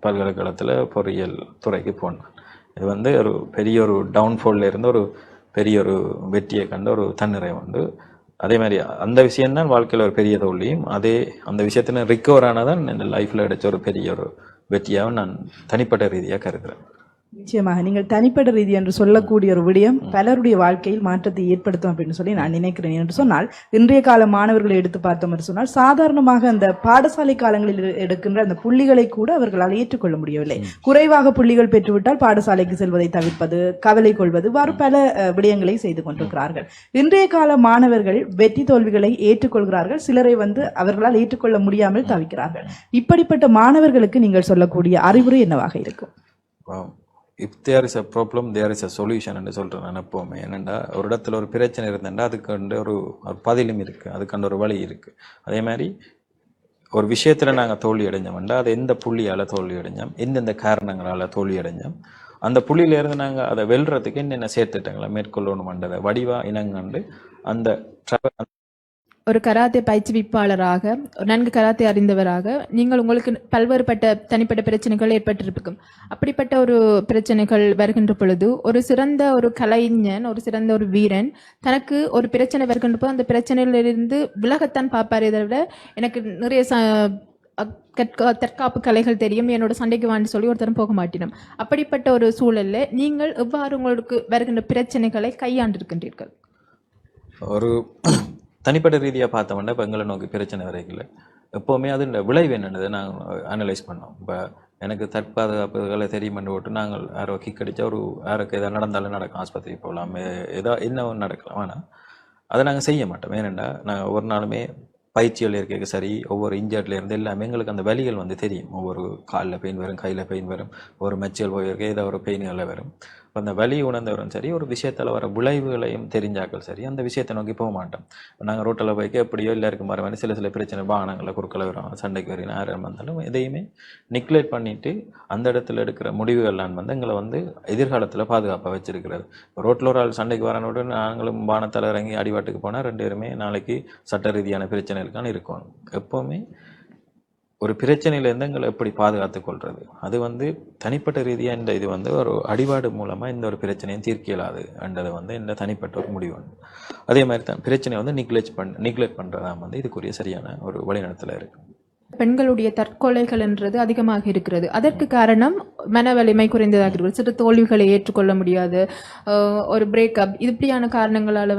பல்கலைக்கழகத்தில் பொறியியல் துறைக்கு போனான். இது வந்து ஒரு பெரிய ஒரு டவுன்ஃபாலில் இருந்து ஒரு பெரிய ஒரு வெற்றியை கண்ட ஒரு தன்னிறை உண்டு. அதே மாதிரி அந்த விஷயம்தான் வாழ்க்கையில் ஒரு பெரிய தோல்வியும் அந்த விஷயத்தில் ரிக்கவர் ஆனதான் என் லைஃப்பில் கிடைச்ச ஒரு பெரிய ஒரு வெற்றியாகவும் நான் தனிப்பட்ட ரீதியாக கருதுகிறேன். நிச்சயமாக நீங்கள் தனிப்பட்ட ரீதி என்று சொல்லக்கூடிய ஒரு விடயம் பலருடைய வாழ்க்கையில் மாற்றத்தை ஏற்படுத்தும் அப்படின்னு சொல்லி நான் நினைக்கிறேன். என்று சொன்னால் இன்றைய கால மாணவர்களை எடுத்து பார்த்தோம் என்று சொன்னால் சாதாரணமாக அந்த பாடசாலை காலங்களில் எடுக்கின்ற அந்த புள்ளிகளை கூட அவர்களால் ஏற்றுக்கொள்ள முடியவில்லை. குறைவாக புள்ளிகள் பெற்றுவிட்டால் பாடசாலைக்கு செல்வதை தவிர்ப்பது, கவலை கொள்வது, இவ்வாறு பல விடயங்களை செய்து கொண்டிருக்கிறார்கள். இன்றைய கால மாணவர்கள் வெற்றி தோல்விகளை ஏற்றுக்கொள்கிறார்கள், சிலரை அவர்களால் ஏற்றுக்கொள்ள முடியாமல் தவிக்கிறார்கள். இப்படிப்பட்ட மாணவர்களுக்கு நீங்கள் சொல்லக்கூடிய அறிவுரை என்னவாக இருக்கும்? If there is a problem there is a solution என்று சொல்கிறேன் நான் எப்போவுமே. என்னென்னா ஒரு இடத்துல ஒரு பிரச்சனை இருந்தேன்டா அதுக்கு ஒரு பதிலும் இருக்குது, அதுக்கான ஒரு வழி இருக்குது. அதே மாதிரி ஒரு விஷயத்தில் நாங்கள் தோல்வி அடைஞ்சோம்டா அது எந்த புள்ளியால் தோல்வி அடைஞ்சோம், எந்தெந்த காரணங்களால் தோல்வி அடைஞ்சோம், அந்த புள்ளியிலேருந்து நாங்கள் அதை வெல்றதுக்கு என்னென்ன சேர்த்துட்டங்களை மேற்கொள்ளணுமன்றதை வடிவாக இனங்கண்டு அந்த ஒரு கராத்தே பயிற்றுவிப்பாளராக, நன்கு கராத்தே அறிந்தவராக நீங்கள் உங்களுக்கு பல்வேறுபட்ட தனிப்பட்ட பிரச்சனைகள் ஏற்பட்டிருக்கும். அப்படிப்பட்ட ஒரு பிரச்சனைகள் வருகின்ற பொழுது ஒரு சிறந்த ஒரு கலைஞன், ஒரு சிறந்த ஒரு வீரன் தனக்கு ஒரு பிரச்சனை வருகின்ற போது அந்த பிரச்சனையிலிருந்து விலகத்தான் பார்ப்பாரே தவிர எனக்கு நிறைய தற்காப்பு கலைகள் தெரியும், என்னோட சண்டைக்கு வாண்டி சொல்லி ஒருத்தரும் போக மாட்டினோம். அப்படிப்பட்ட ஒரு சூழல்ல நீங்கள் எவ்வாறு உங்களுக்கு வருகின்ற பிரச்சனைகளை கையாண்டிருக்கின்றீர்கள்? ஒரு தனிப்பட்ட ரீதியாக பார்த்தோம்னா இப்போ எங்களை நோக்கி பிரச்சனை வரைக்கல எப்போவுமே அது இந்த விளைவு என்னது நாங்கள் அனலைஸ் பண்ணோம். இப்போ எனக்கு தற்பாதுகாப்புகளை தெரியுமென்று போட்டு நாங்கள் யாரோ கிக் அடித்தா ஒரு யாருக்கு எதாவது நடந்தாலும் நடக்கும், ஆஸ்பத்திரிக்கு போகலாம், ஏதோ என்ன நடக்கலாம். ஆனால் அதை நாங்கள் செய்ய மாட்டோம். ஏனெண்டா நாங்கள் ஒவ்வொரு நாளுமே பயிற்சிகள் இருக்க சரி, ஒவ்வொரு இன்ஜர்ட்லேருந்து எல்லாமே எங்களுக்கு அந்த வலிகள் தெரியும். ஒவ்வொரு காலில் பெயின் வரும், கையில் பெயின் வரும், ஒரு மெச்சல் போயிருக்க ஏதோ ஒரு பெயின்களில் வரும். இப்போ அந்த வலி உணர்ந்தவரும் சரி, ஒரு விஷயத்தில் வர விளைவுகளையும் தெரிஞ்சாக்கள் சரி, அந்த விஷயத்தை நோக்கி போக மாட்டோம். நாங்கள் ரோட்டில் போய்க்க எப்படியோ எல்லாருக்கும் வர வேண்டிய சில பிரச்சனை வாகனங்களில் குறுக்களை வரும், சண்டைக்கு வரும், நேரம் வந்தாலும் எதையுமே நிக்லேட் பண்ணிவிட்டு அந்த இடத்துல எடுக்கிற முடிவுகள்லாம் எங்களை எதிர்காலத்தில் பாதுகாப்பாக வச்சிருக்கிறது. ரோட்டில் ஒரு ஆள் சண்டைக்கு வரனோடு நாங்களும் வானத்தில் இறங்கி அடிவாட்டுக்கு போனால் 2 பேருமே நாளைக்கு சட்ட ரீதியான பிரச்சனைகளுக்கான இருக்கணும். எப்போவுமே ஒரு பிரச்சனையிலேருந்து எங்களை எப்படி பாதுகாத்து கொள்வது, அது தனிப்பட்ட ரீதியாக இந்த இது ஒரு அடிபாடு மூலமாக இந்த ஒரு பிரச்சனையும் தீர்க்க இயலாது என்றது இந்த தனிப்பட்ட ஒரு முடிவு. அதே மாதிரி தான் பிரச்சனையை நிக்லெக்ட் பண்ணுறதா இதுக்குரிய சரியான ஒரு வழிநடத்தல இருக்குது. பெண்களுடைய தற்கொலைகள் என்றது அதிகமாக இருக்கிறது. அதற்கு காரணம் மன வலிமை குறைந்ததாக இருக்கிறது, சிறு தோல்விகளை ஏற்றுக்கொள்ள முடியாது, ஒரு பிரேக்கப், இப்படியான காரணங்களால்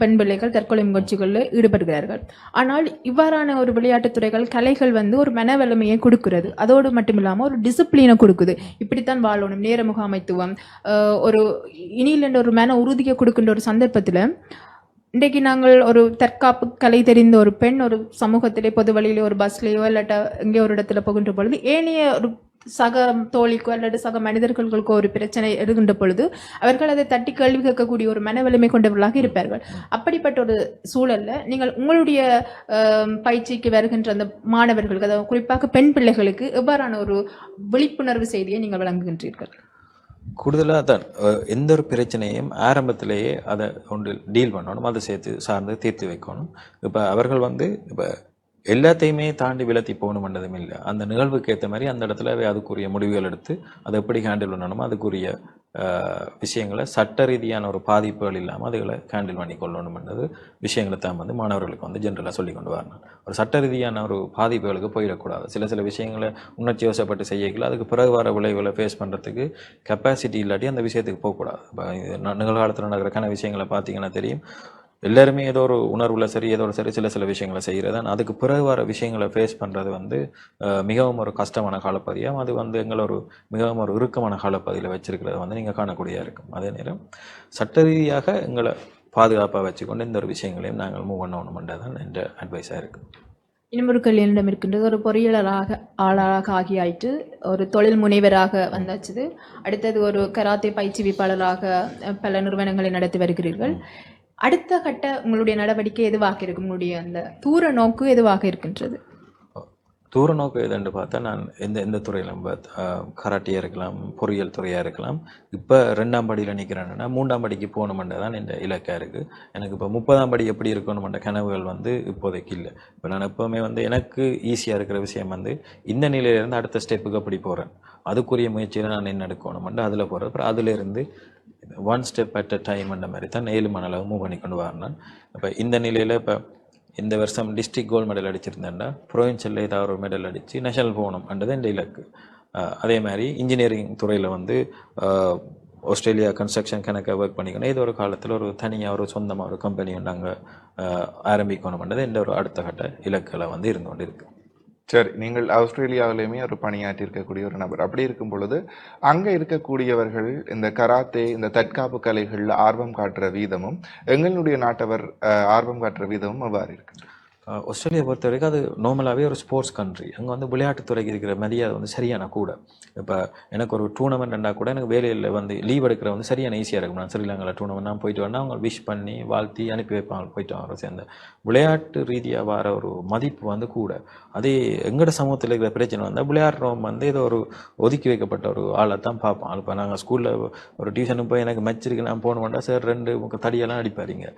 பெண் பிள்ளைகள் தற்கொலை முயற்சிகளில் ஈடுபடுகிறார்கள். ஆனால் இவ்வாறான ஒரு விளையாட்டுத் துறைகள், கலைகள் ஒரு மன வலிமையை கொடுக்கிறது. அதோடு மட்டும் இல்லாமல் ஒரு டிசிப்ளினை கொடுக்குது. இப்படித்தான் வாழணும், நேர முகாமைத்துவம், ஒரு இனியில் ஒரு மன உறுதியை கொடுக்கின்ற ஒரு சந்தர்ப்பத்தில் இன்றைக்கு நாங்கள் ஒரு தற்காப்பு கலை தெரிந்த ஒரு பெண் ஒரு சமூகத்திலே பொது வழியிலே ஒரு பஸ்லேயோ இல்லாட்டா எங்கேயோ ஒரு இடத்துல போகின்ற பொழுது ஏனைய ஒரு சக தோழிக்கோ அல்லது சக மனிதர்களுக்கோ ஒரு பிரச்சனை எடுக்கின்ற பொழுது அவர்கள் அதை தட்டி கேள்வி கேட்கக்கூடிய ஒரு மன வலிமை கொண்டவர்களாக இருப்பார்கள். அப்படிப்பட்ட ஒரு சூழல்ல நீங்கள் உங்களுடைய பயிற்சிக்கு வருகின்ற அந்த மாணவர்களுக்கு, அதாவது குறிப்பாக பெண் பிள்ளைகளுக்கு எவ்வாறான ஒரு விழிப்புணர்வு செய்தியை நீங்கள் வழங்குகின்றீர்கள்? கூடுதலாக தான் எந்த ஒரு பிரச்சனையும் ஆரம்பத்திலேயே அதை ஒன்று டீல் பண்ணணும், அதை சார்ந்து தீர்த்து வைக்கணும். இப்போ அவர்கள் இப்போ எல்லாத்தையுமே தாண்டி விலத்தி போகணுமன்றதும் இல்லை. அந்த நிகழ்வுக்கு ஏற்ற மாதிரி அந்த இடத்துல அதுக்குரிய முடிவுகள் எடுத்து அதை எப்படி ஹேண்டில் பண்ணணுமோ அதுக்குரிய விஷயங்களை சட்ட ரீதியான ஒரு பாதிப்புகள் இல்லாமல் அதுகளை ஹேண்டில் பண்ணி கொள்ளணும்ன்றது விஷயங்களை தான் மாணவர்களுக்கு ஜென்ரலாக சொல்லி கொண்டு வரணும். ஒரு சட்ட ரீதியான ஒரு பாதிப்புகளுக்கு போயிடக்கூடாது. சில விஷயங்களை உணர்ச்சி வசப்பட்டு செய்யல, அதுக்கு பிறகு வர விளைவுகளை ஃபேஸ் பண்ணுறதுக்கு கெப்பாசிட்டி இல்லாட்டி அந்த விஷயத்துக்கு போகக்கூடாது. இப்போ நிகழ்காலத்தில் நடக்கிறக்கான விஷயங்களை பார்த்தீங்கன்னா தெரியும், எல்லாருமே ஏதோ ஒரு உணர்வுல சரி, ஏதோ ஒரு சரி சில விஷயங்களை செய்கிறது. அதுக்கு பிறகு வர விஷயங்களை ஃபேஸ் பண்ணுறது மிகவும் ஒரு கஷ்டமான காலப்பகுதியாக அது எங்களை ஒரு மிகவும் ஒரு இறுக்கமான காலப்பகுதியில் வச்சிருக்கிறத நீங்கள் காணக்கூடியதாக இருக்கும். அதே நேரம் சட்ட ரீதியாக எங்களை பாதுகாப்பாக வச்சுக்கொண்டு இந்த ஒரு விஷயங்களையும் நாங்கள் மூவ் பண்ணணும்ன்றது தான் என்ற அட்வைஸாக இருக்குது. இன்னும் ஒரு கல்யாணம் இருக்கின்றது. ஒரு பொறியியலராக ஆளாக ஆகியாயிட்டு ஒரு தொழில் முனைவராக வந்தாச்சு. அடுத்தது ஒரு கராத்தே பயிற்றுவிப்பாளராக பல நிறுவனங்களை நடத்தி வருகிறீர்கள். அடுத்த கட்ட உங்களுடைய நடவடிக்கை எதுவாக இருக்கும்? உங்களுடைய அந்த தூர நோக்கு எதுவாக இருக்கின்றது? தூர நோக்கு எதுன்னு பார்த்தா நான் எந்த துறையில் கராட்டியாக இருக்கலாம், பொறியியல் துறையாக இருக்கலாம். இப்போ 2ஆம் படியில் நிற்கிறேன்னா 3ஆம் படிக்கு போகணுமென்றது தான் என் இலக்காக இருக்குது. எனக்கு இப்போ 30ஆம் படி எப்படி இருக்கணுமென்ற கனவுகள் இப்போதைக்கு இல்லை. இப்போ நான் எப்போவுமே எனக்கு ஈஸியாக இருக்கிற விஷயம் இந்த நிலையிலேருந்து அடுத்த ஸ்டெப்புக்கு அப்படி போகிறேன். அதுக்குரிய முயற்சியில் நான் என்ன எடுக்கணுமென்று அதில் போகிறேன். அப்புறம் அதிலிருந்து 1 ஸ்டெப் அட் அ டைம் அந்த மாதிரி தான் 7 மணி மூவ் பண்ணி கொண்டு வரேன். இப்போ இந்த நிலையில் இப்போ இந்த வருஷம் டிஸ்ட்ரிக்ட் கோல்டு மெடல் அடிச்சிருந்தேன்டா ப்ரொவின்ஷியலில் ஏதாவது ஒரு மெடல் அடித்து நேஷனல் போகணும்ன்றது என் இலக்கு. அதே மாதிரி இன்ஜினியரிங் துறையில் வந்து ஆஸ்திரேலியா கன்ஸ்ட்ரக்ஷன் கணக்கை ஒர்க் பண்ணிக்கணும். இது ஒரு காலத்தில் ஒரு தனியாக ஒரு சொந்தமாக ஒரு கம்பெனியை நாங்கள் ஆரம்பிக்கணும்ன்றது இந்த ஒரு அடுத்த கட்ட இலக்கில் வந்து இருந்து கொண்டு இருக்கு. சரி, நீங்கள் ஆஸ்திரேலியாவிலேயுமே ஒரு பணியாற்றி இருக்கக்கூடிய ஒரு நபர். அப்படி இருக்கும் பொழுது அங்கே இருக்கக்கூடியவர்கள் இந்த கராத்தே, இந்த தற்காப்பு கலைகளில் ஆர்வம் காட்டுற வீதமும் எங்களுடைய நாட்டவர் ஆர்வம் காட்டுற வீதமும் எவ்வாறு இருக்கு? ஆஸ்திரேலியா பொறுத்த வரைக்கும் அது நார்மலாகவே ஒரு ஸ்போர்ட்ஸ் கண்ட்ரி. அங்கே வந்து விளையாட்டுத்துறைக்கு இருக்கிற மரியாதை வந்து சரியான கூட. இப்போ எனக்கு ஒரு டூர்னமெண்ட்னா கூட எனக்கு வேலையில் வந்து லீவ் எடுக்கிற வந்து சரியான ஈஸியாக இருக்கும். நான் ஸ்ரீலங்காவில் டூர்னமெண்ட் நான் போயிட்டு வரேன்னா அவங்க விஷ் பண்ணி வாழ்த்தி அனுப்பி வைப்பாங்க, போயிட்டு வாங்க சேர்ந்த விளையாட்டு ரீதியாக வர ஒரு மதிப்பு வந்து கூட. அதே எங்களோட சமூகத்தில் இருக்கிற பிரச்சனை வந்து விளையாடுறவங்க வந்து ஏதோ ஒரு ஒதுக்கி வைக்கப்பட்ட ஒரு ஆளை தான் பார்ப்போம். இப்போ நாங்கள் ஸ்கூலில் ஒரு டியூஷனுக்கு போய் எனக்கு மேட்ச் இருக்கு நான் போகணுமெண்டா சார் 2 தடியெல்லாம் அடிப்பாருங்க,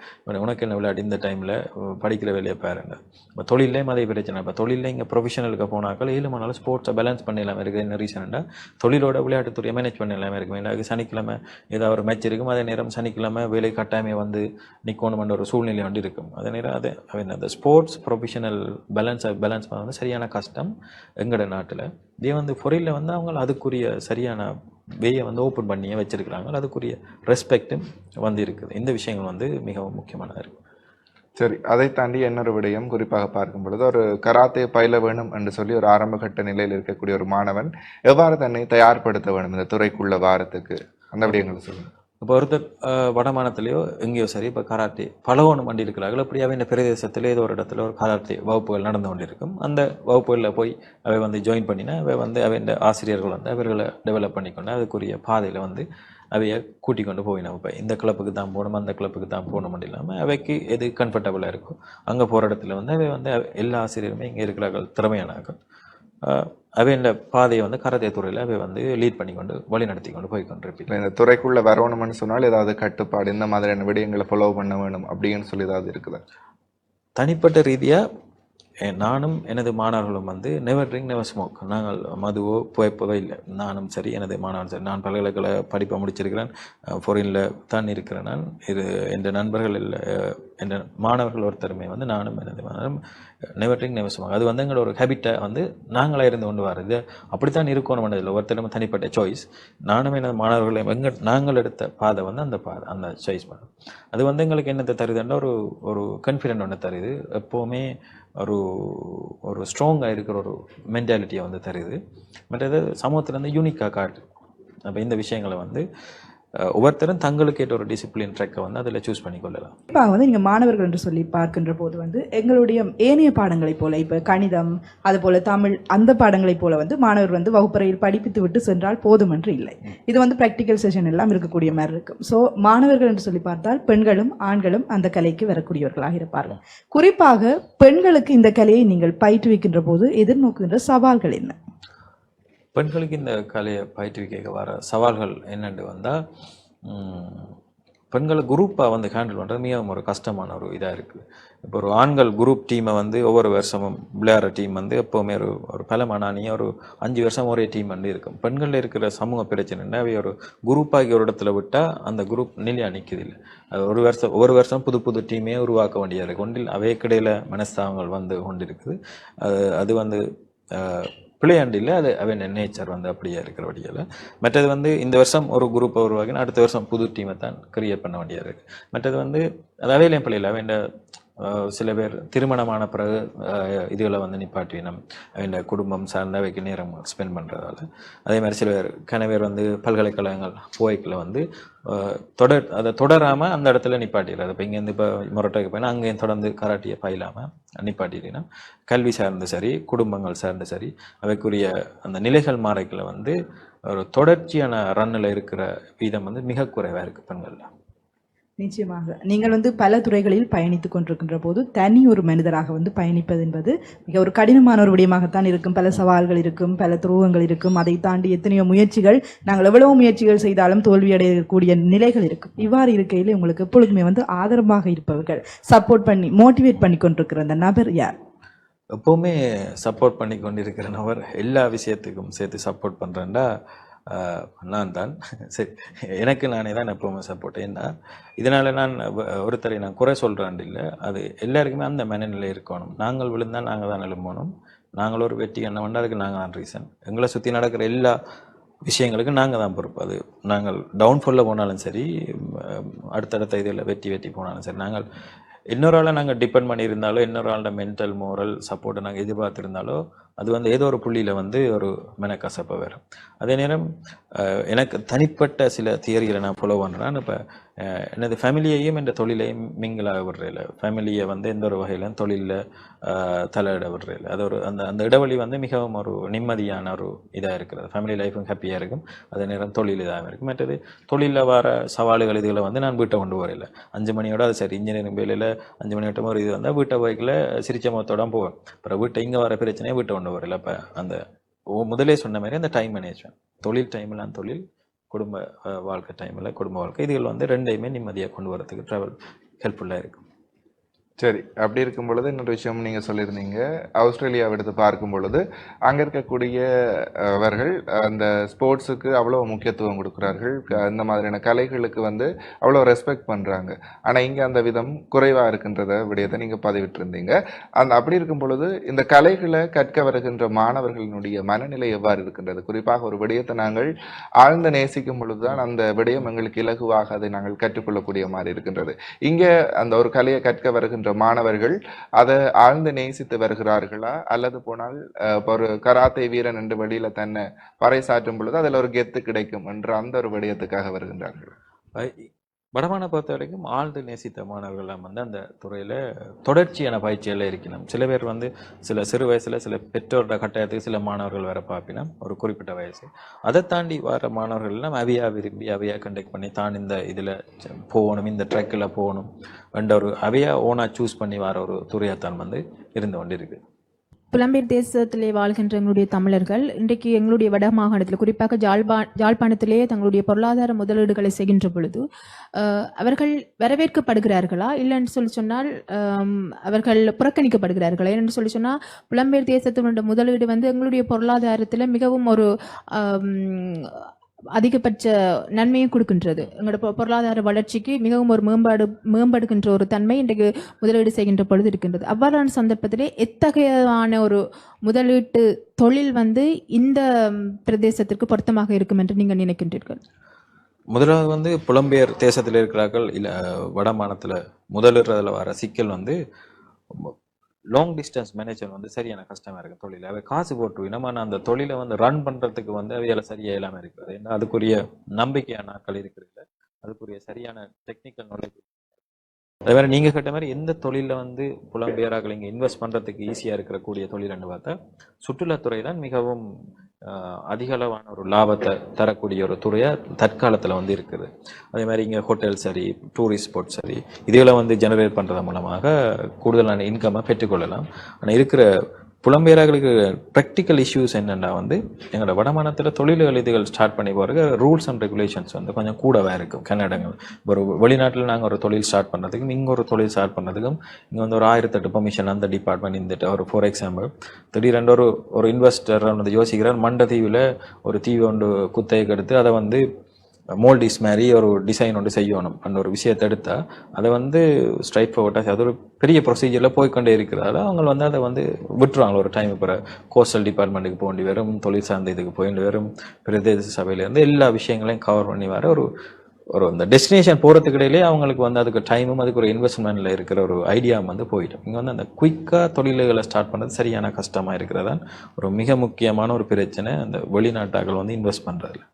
உனக்கு என்ன விளையாட்டு இந்த டைமில் படிக்கிற வேலையை பாருங்க. இப்போ தொழிலே அதே பிரச்சனை. இப்போ தொழிலில் இங்கே ப்ரொஃபஷனலுக்கு போனாக்கள் 7 மணி நேரம் ஸ்போர்ட்ஸை பேலன்ஸ் பண்ண இல்லாமல் இருக்குது. என்ன ரீசன்டா தொழிலோட விளையாட்டுத்துறையை மேனேஜ் பண்ண இல்லாமல் இருக்கும். எனக்கு சனிக்கிழமை ஏதாவது ஒரு மேட்ச் இருக்கும், அதே நேரம் சனிக்கிழமை வேலை கட்டாயமே வந்து நிற்கணுமென்ற ஒரு சூழ்நிலை வந்து இருக்கும். அதே நேரம் அந்த ஸ்போர்ட்ஸ் ப்ரொஃபஷனல் பேலன்ஸ் பண்ண வந்து சரியான கஷ்டம் எங்களோட நாட்டில். இதே வந்து ஃபொரினில் வந்து அவங்க அதுக்குரிய சரியான வேயை வந்து ஓப்பன் பண்ணியே வச்சிருக்கிறாங்க, அதுக்குரிய ரெஸ்பெக்டும் வந்து இருக்குது. இந்த விஷயங்கள் வந்து மிகவும் முக்கியமானதாக இருக்குது. சரி, அதை தாண்டி இன்னொரு விடயம் குறிப்பாக பார்க்கும் பொழுது ஒரு கராத்தே பயில வேணும் என்று சொல்லி ஒரு ஆரம்பகட்ட நிலையில் இருக்கக்கூடிய ஒரு மாணவன் எவ்வாறு தன்னை தயார்படுத்த வேணும் இந்த துறைக்குள்ள வாரத்துக்கு, அந்த விடயங்களை சொல்லுங்க. இப்போ ஒருத்தர் வடமானத்துலேயோ எங்கேயோ சரி இப்போ கராத்தே பலவோணம் வண்டி இருக்கிறார்கள். அப்படியாவே இந்த பிரதேசத்தில் ஏதோ ஒரு இடத்துல ஒரு கராத்தே வகுப்புகள் நடந்து கொண்டிருக்கும். அந்த வகுப்புகளில் போய் அவை வந்து ஜாயின் பண்ணினா அவை வந்து அவை இந்த ஆசிரியர்கள் வந்து அவர்களை டெவலப் பண்ணிக்கொண்டு அதுக்குரிய பாதையில் வந்து அவையை கூட்டிக் கொண்டு போயினோம். இப்போ இந்த கிளப்புக்கு தான் போகணும், அந்த கிளப்புக்கு தான் போகணும் இல்லாமல் அவைக்கு எது கம்ஃபர்டபுளாக இருக்கும் அங்கே போகிற இடத்துல வந்து அவை வந்து எல்லா ஆசிரியருமே இங்கே இருக்கிறார்கள் திறமையானார்கள். அவை இந்த பாதையை வந்து கராத்தே துறையில் அவை வந்து லீட் பண்ணி கொண்டு வழி நடத்தி கொண்டு போய் கொண்டிருப்பீங்க. இந்த துறைக்குள்ள வரணும்னு சொன்னால் ஏதாவது கட்டுப்பாடு, இந்த மாதிரியான விடயங்களை ஃபாலோ பண்ண வேணும் அப்படின்னு சொல்லி ஏதாவது இருக்குதா? தனிப்பட்ட ரீதியாக நானும் எனது மாணவர்களும் வந்து நெவர் ட்ரிங்க் நெவர் ஸ்மோக். நாங்கள் மதுவோ புகைப்பதோ இல்லை. நானும் சரி எனது மாணவர்கள் சரி. நான் பல்கலைக்கழக படிப்பை முடிச்சிருக்கிறேன், ஃபாரினில் தான் இருக்கிறேன். நான் என் நண்பர்கள் இல்லை, என் மாணவர்கள் ஒருத்தருமே வந்து நானும் எனது மாணவரும் நெவர் ட்ரிங்க் நெவர் ஸ்மோக். அது வந்து எங்களோட ஒரு ஹேபிட்டை வந்து நாங்களாக இருந்து கொண்டு வர்றது. அப்படித்தான் இருக்கணும் இல்லை, ஒருத்தர் தனிப்பட்ட சாய்ஸ். நானும் எனது மாணவர்களை நாங்கள் எடுத்த பாதை வந்து அந்த சாய்ஸ் பண்ணோம். அது வந்து எங்களுக்கு என்னத்தை தருதுன்னா ஒரு கான்ஃபிடென்ட் ஒன்று தருது. எப்போவுமே ஒரு ஸ்ட்ராங்காக இருக்கிற ஒரு மென்டாலிட்டியை வந்து தருது. மற்றது சமூகத்தில் வந்து யூனிக்காக காட்டு. அப்போ இந்த விஷயங்களை வந்து ஒவ்வொருத்தரும் தங்களுக்கு ஏற்ற ஒரு டிசிப்ளின் ட்ரெக்கை வந்து அதில் சூஸ் பண்ணிக்கொள்ளலாம். இப்போ வந்து நீங்கள் மாணவர்கள் என்று சொல்லி பார்க்கின்ற போது வந்து எங்களுடைய ஏனைய பாடங்களைப் போல இப்போ கணிதம் அதுபோல் தமிழ் அந்த பாடங்களைப் போல வந்து மாணவர் வந்து வகுப்பறையில் படிப்பித்து விட்டு சென்றால் போதுமென்று இல்லை. இது வந்து ப்ராக்டிக்கல் செஷன் எல்லாம் இருக்கக்கூடிய மாதிரி இருக்கும். ஸோ மாணவர்கள் என்று சொல்லி பார்த்தால் பெண்களும் ஆண்களும் அந்த கலைக்கு வரக்கூடியவர்களாக இருப்பார்கள். குறிப்பாக பெண்களுக்கு இந்த கலையை நீங்கள் பயிற்றுவிக்கின்ற போது எதிர்நோக்குகின்ற சவால்கள் என்ன? பெண்களுக்கு இந்த கலையை பயிற்றுவிக்க வர சவால்கள் என்னென்று வந்தால், பெண்களை குரூப்பாக வந்து ஹேண்டில் பண்ணுறது மிகவும் ஒரு கஷ்டமான ஒரு இதாக இருக்குது. இப்போ ஒரு ஆண்கள் குரூப் டீமை வந்து ஒவ்வொரு வருஷமும் விளையாடுற டீம் வந்து எப்போவுமே ஒரு பலமான அணியாக ஒரு 5 வருஷம் ஒரே டீம் வந்து இருக்கும். பெண்களில் இருக்கிற சமூக பிரச்சனைன்னா அவை ஒரு குரூப்பாகி ஒரு இடத்துல விட்டால் அந்த குரூப் நிலையாக நிற்குது இல்லை. அது ஒவ்வொரு வருஷம் புது டீமே உருவாக்க வேண்டியது இருக்குது. ஒன்றில் அவைக்கிடையில் மனஸ்தாபங்கள் வந்து கொண்டிருக்குது. அது வந்து பிள்ளையாண்டு இல்லை, அது அவன் நேச்சர் வந்து அப்படியே இருக்கிற வழியில். மற்றது வந்து இந்த வருஷம் ஒரு குரூப்பை உருவாக்கினா அடுத்த வருஷம் புது டீமை தான் கிரியேட் பண்ண வேண்டியது இருக்குது. மற்றது வந்து அது அவையிலையும் பிள்ளையில் அவன் சில பேர் திருமணமான பிறகு இதுகளை வந்து நிப்பாட்டினம் இந்த குடும்பம் சார்ந்த அவைக்கு நேரம் ஸ்பெண்ட் பண்ணுறதால. அதே மாதிரி சில பேர் கணவர் வந்து பல்கலைக்கழகங்கள் போய்க்கில் வந்து அதை தொடராமல் அந்த இடத்துல நிப்பாட்டிடுறது. இப்போ இங்கேருந்து இப்போ மொரட்டோக்கு போயினா அங்கேயும் தொடர்ந்து கராட்டியை பயிலாமல் நிப்பாட்டினா கல்வி சார்ந்து சரி குடும்பங்கள் சார்ந்து சரி அவைக்குரிய அந்த நிலைகள் மாறைகளை வந்து ஒரு தொடர்ச்சியான ரன்னில் இருக்கிற வீதம் வந்து மிக குறைவாக இருக்குது பெண்களில். நிச்சயமாக நீங்கள் வந்து பல துறைகளில் பயணித்துக் கொண்டிருக்கின்ற போது தனி ஒரு மனிதராக வந்து பயணிப்பது என்பது மிக ஒரு கடினமான ஒரு விடயமாகத்தான் இருக்கும். பல சவால்கள் இருக்கும், பல துருவங்கள் இருக்கும். அதை தாண்டி எத்தனையோ முயற்சிகள், நாங்கள் எவ்வளவு முயற்சிகள் செய்தாலும் தோல்வியடையக்கூடிய நிலைகள் இருக்கும். இவ்வாறு இருக்கையில் உங்களுக்கு எப்பொழுதுமே வந்து ஆதரவாக இருப்பவர்கள், சப்போர்ட் பண்ணி மோட்டிவேட் பண்ணி கொண்டிருக்கிற அந்த நபர் யார்? எப்போவுமே சப்போர்ட் பண்ணி கொண்டிருக்கிற நபர், எல்லா விஷயத்துக்கும் சேர்த்து சப்போர்ட் பண்ணுறேன்டா நான் தான். சரி, எனக்கு நானே தான் எப்போவுமே சப்போர்ட். ஏன்னா இதனால் நான் ஒருத்தரை நான் குறை சொல்கிறான் இல்லை, அது எல்லாருக்குமே அந்த மனநிலை இருக்கணும். நாங்கள் விழுந்தால் நாங்கள் தான் எழும்பணும், நாங்கள் ஒரு வெற்றி என்ன பண்ணால் அதுக்கு நாங்கள் தான் ரீசன். எங்களை சுற்றி நடக்கிற எல்லா விஷயங்களுக்கு நாங்கள் தான் பொறுப்பு. அது நாங்கள் டவுன்ஃபாலில் போனாலும் சரி, அடுத்தடுத்த இதில் வெற்றி போனாலும் சரி, நாங்கள் இன்னொரு ஆளை நாங்கள் டிபெண்ட் பண்ணியிருந்தாலோ, இன்னொரு ஆளோட மென்டல் மோரல் சப்போர்ட்டை நாங்கள் எதிர்பார்த்துருந்தாலோ, அது வந்து ஏதோ ஒரு புள்ளியில் வந்து ஒரு மெனக்கசப்பை வரும். அதே நேரம் எனக்கு தனிப்பட்ட சில தியரிகளை நான் ஃபாலோ பண்ணுறேன். இப்போ எனது ஃபேமிலியையும் என்ற தொழிலையும் மிங்கிளாக விடுறதில்ல, ஃபேமிலியை வந்து எந்த ஒரு வகையிலும் தொழிலில் தலையிட விடுறதில்ல. அது ஒரு அந்த இடைவெளி வந்து மிகவும் ஒரு நிம்மதியான ஒரு இதாக இருக்கிறது. ஃபேமிலி லைஃபும் ஹாப்பியாக இருக்கும், அதே நேரம் தொழில் இதாக இருக்கும். மற்றது தொழிலில் வர சவால்கள் இதுகளை வந்து நான் வீட்டை கொண்டு வரல. 5 மணியோட அது சரி, இன்ஜினியரிங் வேலையில் 5 மணி 8 ஒரு இது வந்தால் வீட்டை போய்க்கில் சிரிச்ச முகத்தோட போவேன். அப்புறம் வீட்டை இங்கே வர பிரச்சனையை வீட்டை கொண்டு வரல. இப்போ அந்த முதலே சொன்ன மாதிரி அந்த டைம் மேனேஜ்மெண்ட், தொழில் டைமில் தொழில், குடும்ப வாழ்க்கை டைமில் குடும்ப வாழ்க்கை, இதுகள் வந்து ரெண்டையுமே நிம்மதியாக கொண்டு வரதுக்கு ட்ராவல் ஹெல்ப்ஃபுல்லாக இருக்கும். சரி, அப்படி இருக்கும் பொழுது இன்னொரு விஷயம் நீங்கள் சொல்லியிருந்தீங்க, ஆஸ்திரேலியாவை எடுத்து பார்க்கும் பொழுது அங்கே இருக்கக்கூடியவர்கள் அந்த ஸ்போர்ட்ஸுக்கு அவ்வளோ முக்கியத்துவம் கொடுக்குறார்கள், இந்த மாதிரியான கலைகளுக்கு வந்து அவ்வளோ ரெஸ்பெக்ட் பண்ணுறாங்க. ஆனால் இங்கே அந்த விதம் குறைவாக இருக்கின்றத விடயத்தை நீங்கள் பதிவிட்டிருந்தீங்க. அப்படி இருக்கும் பொழுது இந்த கலைகளை கற்க வருகின்ற மாணவர்களினுடைய மனநிலை எவ்வாறு இருக்கின்றது? குறிப்பாக ஒரு விடயத்தை நாங்கள் ஆழ்ந்து நேசிக்கும் பொழுதுதான் அந்த விடயம் எங்களுக்கு இலகுவாக அதை நாங்கள் கற்றுக்கொள்ளக்கூடிய மாதிரி இருக்கின்றது. இங்கே அந்த ஒரு கலையை கற்க வருகின்ற மாணவர்கள் அதை ஆழ்ந்து நேசித்து வருகிறார்களா, அல்லது போனால் ஒரு கராத்தே வீரன் என்று வெளியில தன்னை பறைசாற்றும் பொழுது அதில் ஒரு கெத்து கிடைக்கும் என்ற அந்த ஒரு விடயத்துக்காக வருகின்றார்கள்? வடமான பொறுத்த வரைக்கும் ஆழ்ந்து நேசித்த மாணவர்கள்லாம் வந்து அந்த துறையில் தொடர்ச்சியான பயிற்சியெல்லாம் இருக்கணும். சில பேர் வந்து சில சிறு வயசில் சில பெற்றோரோட கட்டாயத்துக்கு சில மாணவர்கள் வர பார்ப்பினா ஒரு குறிப்பிட்ட வயசு, அதை தாண்டி வர மாணவர்கள்லாம் அவையாக விரும்பி அவையாக கண்டக்ட் பண்ணி தான் இந்த இதில் போகணும், இந்த ட்ரெக்கில் போகணும் என்ற ஒரு அவையாக ஓனாக சூஸ் பண்ணி வர ஒரு துறையத்தான் வந்து இருந்து கொண்டு இருக்குது. புலம்பெயர் தேசத்திலே வாழ்கின்ற எங்களுடைய தமிழர்கள் இன்றைக்கு எங்களுடைய வட மாகாணத்தில் குறிப்பாக ஜாழ்ப்பாணத்திலேயே தங்களுடைய பொருளாதார முதலீடுகளை செய்கின்ற பொழுது அவர்கள் வரவேற்கப்படுகிறார்களா, இல்லைன்னு சொல்லி சொன்னால் அவர்கள் புறக்கணிக்கப்படுகிறார்களா? என்று சொல்லி சொன்னால் புலம்பெயர் தேசத்தினுடைய முதலீடு வந்து எங்களுடைய பொருளாதாரத்தில் மிகவும் ஒரு அதிகபட்ச நன்மையை கொடுக்கின்றது. எங்களோட பொருளாதார வளர்ச்சிக்கு மிகவும் ஒரு மேம்படுகின்ற ஒரு தன்மை இன்றைக்கு முதலீடு செய்கின்ற பொழுது இருக்கின்றது. அவ்வாறான சந்தர்ப்பத்திலே எத்தகையான ஒரு முதலீட்டு தொழில் வந்து இந்த பிரதேசத்திற்கு பொருத்தமாக இருக்கும் என்று நீங்கள் நினைக்கின்றீர்கள்? முதலாவது வந்து புலம்பெயர் தேசத்தில் இருக்கிறார்கள் இல்லை வடமானத்தில் முதலிடுறதுல வர சிக்கல் வந்து லாங் டிஸ்டன்ஸ் மேனேஜர் வந்து சரியான கஷ்டமாக இருக்குது தொழில். அவை காசு போட்டு நம்ம அந்த தொழிலை வந்து ரன் பண்ணுறதுக்கு வந்து அவையால் சரியாக இல்லாமல் இருக்கிறது. ஏன்னா அதுக்குரிய நம்பிக்கையான நாட்கள் இருக்கிறது, அதுக்குரிய சரியான டெக்னிக்கல் நாலேஜ். அதே மாதிரி நீங்கள் கேட்ட மாதிரி எந்த தொழிலில் வந்து புலம்பெயராக இங்கே இன்வெஸ்ட் பண்ணுறதுக்கு ஈஸியாக இருக்கக்கூடிய தொழில்னு பார்த்தா சுற்றுலாத்துறை தான் மிகவும் அதிக அளவான ஒரு லாபத்தை தரக்கூடிய ஒரு துறையாக தற்காலத்தில் வந்து இருக்குது. அதே மாதிரி இங்கே ஹோட்டல் சரி, டூரிஸ்ட் ஸ்பாட் சரி, இதுகளை வந்து ஜெனரேட் பண்ணுறது மூலமாக கூடுதலான இன்கம்மை பெற்றுக்கொள்ளலாம். ஆனால் இருக்கிற புலம்பெயர்களுக்கு ப்ராக்டிக்கல் இஷ்யூஸ் என்னென்னா வந்து எங்களோட வடமானத்தில் தொழில்கள் இதுகள் ஸ்டார்ட் பண்ணி போகிறதுக்கு ரூல்ஸ் அண்ட் ரெகுலேஷன்ஸ் வந்து கொஞ்சம் கூடவே இருக்கும். கன்னடங்கள் ஒரு வெளிநாட்டில் நாங்கள் ஒரு தொழில் ஸ்டார்ட் பண்ணுறதுக்கும் இங்கே ஒரு தொழில் ஸ்டார்ட் பண்ணுறதுக்கும் இங்கே வந்து ஒரு 1008 பெர்மிஷன் அந்த டிபார்ட்மெண்ட் இருந்துட்டு ஒரு ஃபார் எக்ஸாம்பிள் திடீரென்று ஒரு இன்வெஸ்டர் வந்து யோசிக்கிறார், மண்டதீவில் ஒரு தீவு ஒன்று குத்தகைக்கு எடுத்து அதை வந்து மோல்டிஸ் மாதிரி ஒரு டிசைன் ஒன்று செய்யணும் அந்த ஒரு விஷயத்தை எடுத்தால் அதை வந்து ஸ்ட்ரைட் ஃபார்வர்டாக அது ஒரு பெரிய ப்ரொசீஜரில் போய்கொண்டே இருக்கிறதால அவங்க வந்து அதை வந்து விட்டுருவாங்க ஒரு டைம். இப்போ கோஸ்டல் டிபார்ட்மெண்ட்டுக்கு போக வேண்டி வரும், தொழில் சார்ந்த இதுக்கு போக வேண்டி வரும், பிரதேச சபையிலேருந்து எல்லா விஷயங்களையும் கவர் பண்ணி வர ஒரு அந்த டெஸ்டினேஷன் போகிறதுக்கு இடையிலே அவங்களுக்கு வந்து அதுக்கு டைமும் அதுக்கு ஒரு இன்வெஸ்ட்மெண்ட்டில் இருக்கிற ஒரு ஐடியா வந்து போயிடும். இங்கே வந்து அந்த குயிக்காக தொழில்களை ஸ்டார்ட் பண்ணுறது சரியான கஷ்டமாக இருக்கிறதான் ஒரு மிக முக்கியமான ஒரு பிரச்சனை அந்த வெளிநாட்டாக்கள் வந்து இன்வெஸ்ட் பண்ணுறதுல.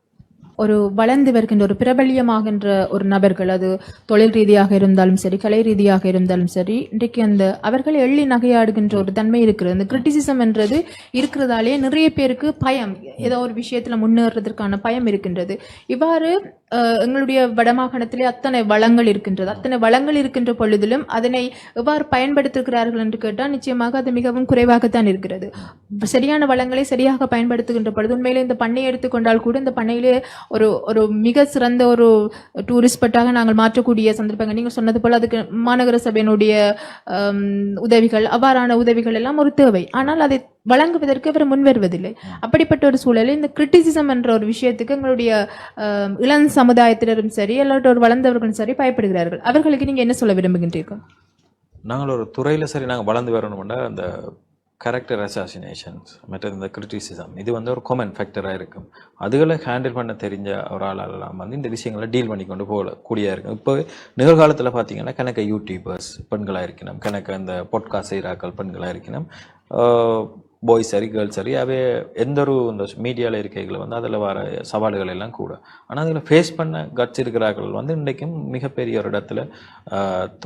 ஒரு வளர்ந்து வருகின்ற ஒரு பிரபல்யமாகின்ற ஒரு நபர்கள், அது தொழில் ரீதியாக இருந்தாலும் சரி, கலை ரீதியாக இருந்தாலும் சரி, இன்றைக்கு அந்த அவர்கள் எள்ளி நகையாடுகின்ற ஒரு தன்மை இருக்கிறது. அந்த கிரிட்டிசிசம் என்றது இருக்கிறதாலே நிறைய பேருக்கு பயம், ஏதோ ஒரு விஷயத்துல முன்னேறதற்கான பயம் இருக்கின்றது. இவ்வாறு எங்களுடைய வடமாகாணத்திலே அத்தனை வளங்கள் இருக்கின்றது. அத்தனை வளங்கள் இருக்கின்ற பொழுதிலும் அதனை எவ்வாறு பயன்படுத்துகிறார்கள் என்று கேட்டால் நிச்சயமாக அது மிகவும் குறைவாகத்தான் இருக்கிறது. சரியான வளங்களை சரியாக பயன்படுத்துகின்ற பொழுது உண்மையிலே இந்த பண்ணையை எடுத்துக்கொண்டால் கூட இந்த பண்ணையிலே ஒரு மிக சிறந்த ஒரு டூரிஸ்ட் ஸ்பாட்டாக நாங்கள் மாற்றக்கூடிய சந்தர்ப்பங்கள் நீங்கள் சொன்னது போல அதுக்கு மாநகர சபையினுடைய உதவிகள், அவ்வாறான உதவிகள் எல்லாம் ஒரு தேவை. ஆனால் அதை வழங்குவதற்கு அவர் முன்வருவதில்லை. அப்படிப்பட்ட ஒரு சூழலில் இந்த கிரிட்டிசிசம் என்ற ஒரு விஷயத்துக்கு எங்களுடைய இளம் சமுதாயத்தினரும் சரி, எல்லாரும் ஒரு வளர்ந்தவர்களும் சரி பயப்படுகிறார்கள். அவர்களுக்கு நீங்க என்ன சொல்ல விரும்புகின்றீர்கள்? நாங்கள் ஒரு துறையில் சரி நாங்கள் வளர்ந்து வரணும்னா அந்த கேரக்டர் அசாசினேஷன்ஸ் மற்றது இந்த கிரிட்டிசிசம் இது வந்து ஒரு காமன் ஃபேக்டராக இருக்கும். அதுகளை ஹேண்டில் பண்ண தெரிஞ்ச ஒரு ஆளெல்லாம் வந்து இந்த விஷயங்களை டீல் பண்ணி கொண்டு போகக்கூடியதாக இருக்கும். இப்போ நிகழ்காலத்தில் பார்த்தீங்கன்னா கணக்க யூடியூபர்ஸ் பெண்களாக இருக்கணும், கணக்க இந்த பாட்காஸ்ட் செய்கிறாக்கள் பெண்களாக இருக்கணும், பாய்ஸ் சரி கேர்ள்ஸ் சரி அவே எந்த ஒரு இந்த மீடியாவில் இருக்கைகளை வந்து அதில் வர சவால்கள் எல்லாம் கூட. ஆனால் அதில் ஃபேஸ் பண்ண கட்ஸ் இருக்கிறார்கள் வந்து இன்றைக்கும் மிகப்பெரிய ஒரு இடத்துல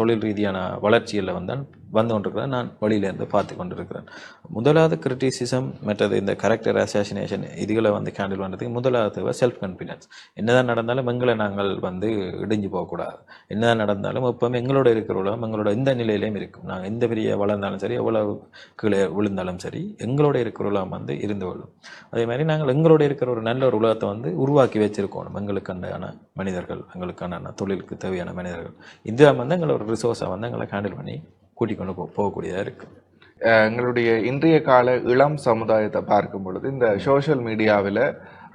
தொழில் ரீதியான வளர்ச்சியில் வந்து கொண்டிருக்கிறத நான் வழியிலேருந்து பார்த்து கொண்டிருக்கிறேன். முதலாவது கிரிட்டிசிசம் மற்றது இந்த கேரக்டர் அசாசினேஷன் இதுகளை வந்து ஹேண்டில் பண்ணுறதுக்கு முதலாவது செல்ஃப் கான்ஃபிடென்ஸ். என்னதான் நடந்தாலும் எங்களை நாங்கள் வந்து இடிஞ்சு போகக்கூடாது. என்னதான் நடந்தாலும் எப்போவுமே எங்களோட இருக்கிற உலகம் எங்களோட எந்த நிலையிலையும் இருக்கும். நாங்கள் எந்த பெரிய வளர்ந்தாலும் சரி எவ்வளவு கீழே விழுந்தாலும் சரி எங்களோட இருக்கிற உலகம் வந்து இருந்து கொள்ளும். அதே மாதிரி நாங்கள் எங்களோட இருக்கிற ஒரு நல்ல ஒரு உலகத்தை வந்து உருவாக்கி வச்சிருக்கணும். எங்களுக்கான மனிதர்கள், எங்களுக்கான தொழிலுக்கு தேவையான மனிதர்கள், இதுதான் வந்து எங்களை ஒரு ரிசோர்ஸை வந்து எங்களை ஹேண்டில் பண்ணி கூட்டிக் கொண்டு போகக்கூடியதாக இருக்கு. எங்களுடைய இன்றைய கால இளம் சமுதாயத்தை பார்க்கும் பொழுது இந்த சோஷியல் மீடியாவில்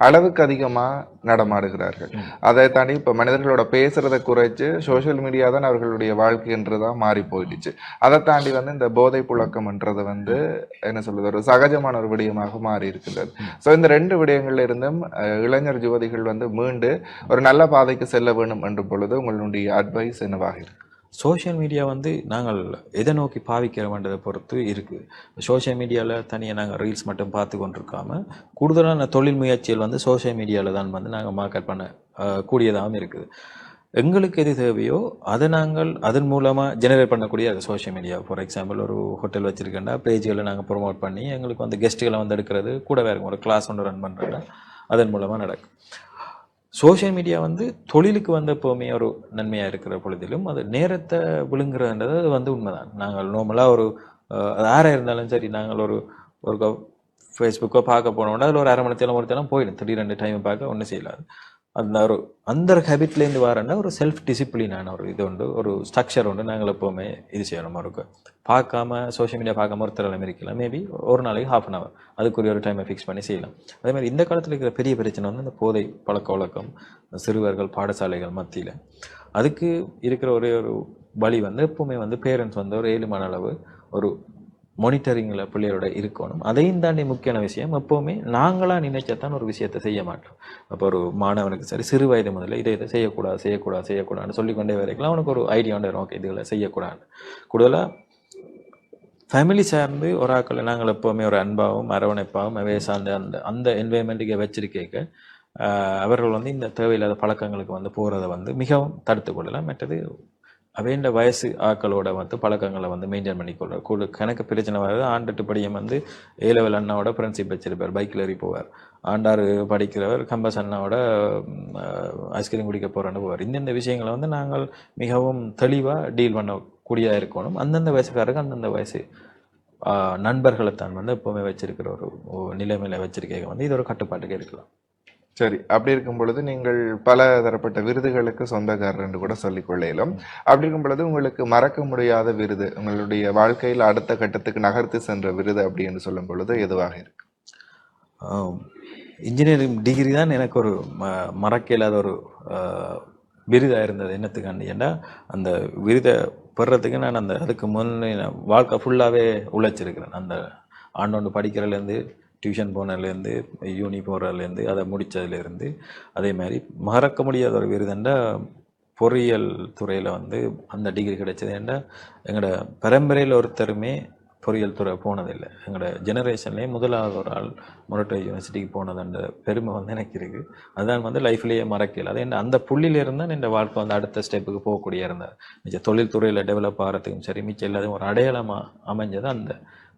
அளவுக்கு அதிகமாக நடமாடுகிறார்கள். அதை தாண்டி இப்போ மனிதர்களோட பேசுறதை குறைச்சு சோஷியல் மீடியா தான் அவர்களுடைய வாழ்க்கைன்றதான் மாறி போயிடுச்சு. அதை தாண்டி வந்து இந்த போதை புழக்கம்ன்றது வந்து என்ன சொல்றது ஒரு சகஜமான ஒரு விடயமாக மாறி இருக்கின்றது. ஸோ இந்த ரெண்டு விடயங்கள்ல இருந்தும் இளைஞர் யுவதிகள் வந்து மீண்டு ஒரு நல்ல பாதைக்கு செல்ல வேண்டும் என்ற பொழுது உங்களுடைய அட்வைஸ் என்னவாக இருக்கு? சோஷியல் மீடியா வந்து நாங்கள் எதை நோக்கி பாவிக்கிறோன்றதை பொறுத்து இருக்குது. சோஷியல் மீடியாவில் தனியாக நாங்கள் ரீல்ஸ் மட்டும் பார்த்து கொண்டிருக்காமல் கூடுதலான தொழில் முயற்சிகள் வந்து சோஷியல் மீடியாவில் தான் வந்து நாங்கள் மார்க்கெட் பண்ண கூடியதாகவும் இருக்குது. எங்களுக்கு எது தேவையோ அதை நாங்கள் அதன் மூலமாக ஜெனரேட் பண்ணக்கூடிய அது சோஷியல் மீடியா. ஃபார் எக்ஸாம்பிள் ஒரு ஹோட்டல் வச்சுருக்கேன்னா பேஜ்களை நாங்கள் ப்ரொமோட் பண்ணி எங்களுக்கு வந்து கெஸ்ட்டுகளை வந்து எடுக்கிறது கூடவே இருக்கும். ஒரு கிளாஸ் ஒன்று ரன் பண்ணுறேன்னா அதன் மூலமாக நடக்கும். சோஷியல் மீடியா வந்து தொழிலுக்கு வந்து எப்போவுமே ஒரு நன்மையாக இருக்கிற பொழுதிலும் அது நேரத்தை விழுங்குறதுன்றது அது வந்து உண்மைதான். நாங்கள் நார்மலாக ஒரு யாராக இருந்தாலும் சரி நாங்கள் ஒரு ஃபேஸ்புக்கோ பார்க்க போனோம்னா அதில் ஒரு அரை மணி நேரம் ஒருத்தரம் போயிடும். திடீரெண்டு டைம் பார்க்க ஒன்றும் செய்யலாது. அந்த ஹேபிட்லேருந்து வரேன்னா ஒரு செல்ஃப் டிசிப்ளினான ஒரு இது உண்டு, ஒரு ஸ்ட்ரக்சர் உண்டு. நாங்கள் எப்போவுமே இது செய்யணும். ஒரு பார்க்காம சோஷியல் மீடியா பார்க்காம ஒருத்தர் இருக்கலாம். மேபி ஒரு நாளைக்கு ½ அன் அவர் அதுக்குரிய ஒரு டைமை ஃபிக்ஸ் பண்ணி செய்யலாம். அதே மாதிரி இந்த காலத்தில் இருக்கிற பெரிய பிரச்சனை வந்து இந்த போதை பழக்க வழக்கம் சிறுவர்கள் பாடசாலைகள் மத்தியில். அதுக்கு இருக்கிற ஒரே ஒரு வழி வந்து எப்போவுமே வந்து பேரண்ட்ஸ் வந்து ஒரு 7 மணி அளவு ஒரு மானிட்டரிங்கில் பிள்ளையோட இருக்கணும். அதையும் தாண்டி முக்கியமான விஷயம் எப்போவுமே நாங்களாக நினைச்சத்தான் ஒரு விஷயத்தை செய்ய மாட்டோம். அப்போ ஒரு மாணவனுக்கு சரி சிறு வயது முதல்ல இதை செய்யக்கூடாதுன்னு சொல்லிக்கொண்டே வரைக்கலாம் அவனுக்கு ஒரு ஐடியா வரும். ஓகே இதுகளை செய்யக்கூடாது. கூடுதலாக ஃபேமிலி சார்ந்து ஒரு ஆக்களை நாங்கள் எப்போவுமே ஒரு அன்பாகவும் அரவணைப்பாகவும் அவே சார்ந்த அந்த என்வாயன்மெண்ட்டுக்கு வச்சிருக்க அவர்கள் வந்து இந்த தேவையில்லாத பழக்கங்களுக்கு வந்து போகிறத வந்து மிகவும் தடுத்து கொள்ளலாம். மற்றது அவேண்ட வயசு ஆக்களோட வந்து பழக்கங்களை வந்து மெயின்டைன் பண்ணிக்கொள்ள கணக்கு பிரச்சனை வருது. ஆண்டுட்டு படியம் வந்து A-level அண்ணாவோட ஃப்ரெண்ட்ஷிப் வச்சிருப்பார், பைக்கில் ஏறி போவார். ஆண்டாறு படிக்கிறவர் கம்பஸ் அண்ணாவோட ஐஸ்கிரீம் குடிக்க போகிறேன்னு போவார். இந்த விஷயங்களை வந்து நாங்கள் மிகவும் தெளிவாக டீல் பண்ணக்கூடியதாக இருக்கணும். அந்தந்த வயசுக்காரருக்கு அந்தந்த வயசு நண்பர்களை தான் வந்து எப்போவுமே வச்சிருக்கிற ஒரு நிலைமையில வச்சிருக்க வந்து இது ஒரு கட்டுப்பாட்டுக்கு இருக்கலாம். சரி, அப்படி இருக்கும் பொழுது நீங்கள் பல தரப்பட்ட விருதுகளுக்கு சொந்தக்காரர் என்று கூட சொல்லிக்கொள்ள இயலும். அப்படி இருக்கும் பொழுது உங்களுக்கு மறக்க முடியாத விருது, உங்களுடைய வாழ்க்கையில் அடுத்த கட்டத்துக்கு நகர்த்து சென்ற விருது அப்படி என்று சொல்லும் பொழுது எதுவாக இருக்கு? இன்ஜினியரிங் டிகிரி தான் எனக்கு ஒரு மறக்க இல்லாத ஒரு விருதாக இருந்தது. என்னத்துக்காண்டி ஏன்னா அந்த விருதை பெறத்துக்கு நான் அதுக்கு முன்னே வாழ்க்கை ஃபுல்லாகவே உழைச்சிருக்கிறேன். அந்த ஆண்டோண்டு படிக்கிறதுலேருந்து டியூஷன் போனதுலேருந்து யூனி போகிறதுலேருந்து அதை முடித்ததுலேருந்து. அதே மாதிரி மறக்க முடியாத ஒரு விருதுண்டா பொறியியல் துறையில் வந்து அந்த டிகிரி கிடைச்சது. ஏன்னா எங்களோட பரம்பரையில் ஒருத்தருமே பொறியியல் துறை போனதில்லை. எங்களோட ஜெனரேஷன்லேயே முதலாவது ஒரு ஆள் மொரட்டோ யூனிவர்சிட்டிக்கு போனது அந்த பெருமை வந்து எனக்கு இருக்குது. அதுதான் வந்து லைஃப்லேயே மறக்கல. அது என்ன அந்த புள்ளியிலிருந்து தான் என் வாழ்க்கை வந்து அடுத்த ஸ்டெப்புக்கு போகக்கூடிய இருந்தார். மிச்ச தொழில் துறையில் டெவலப் ஆகிறதுக்கும் சரி மிச்சம் எல்லாத்தையும் ஒரு அடையாளமாக அமைஞ்சது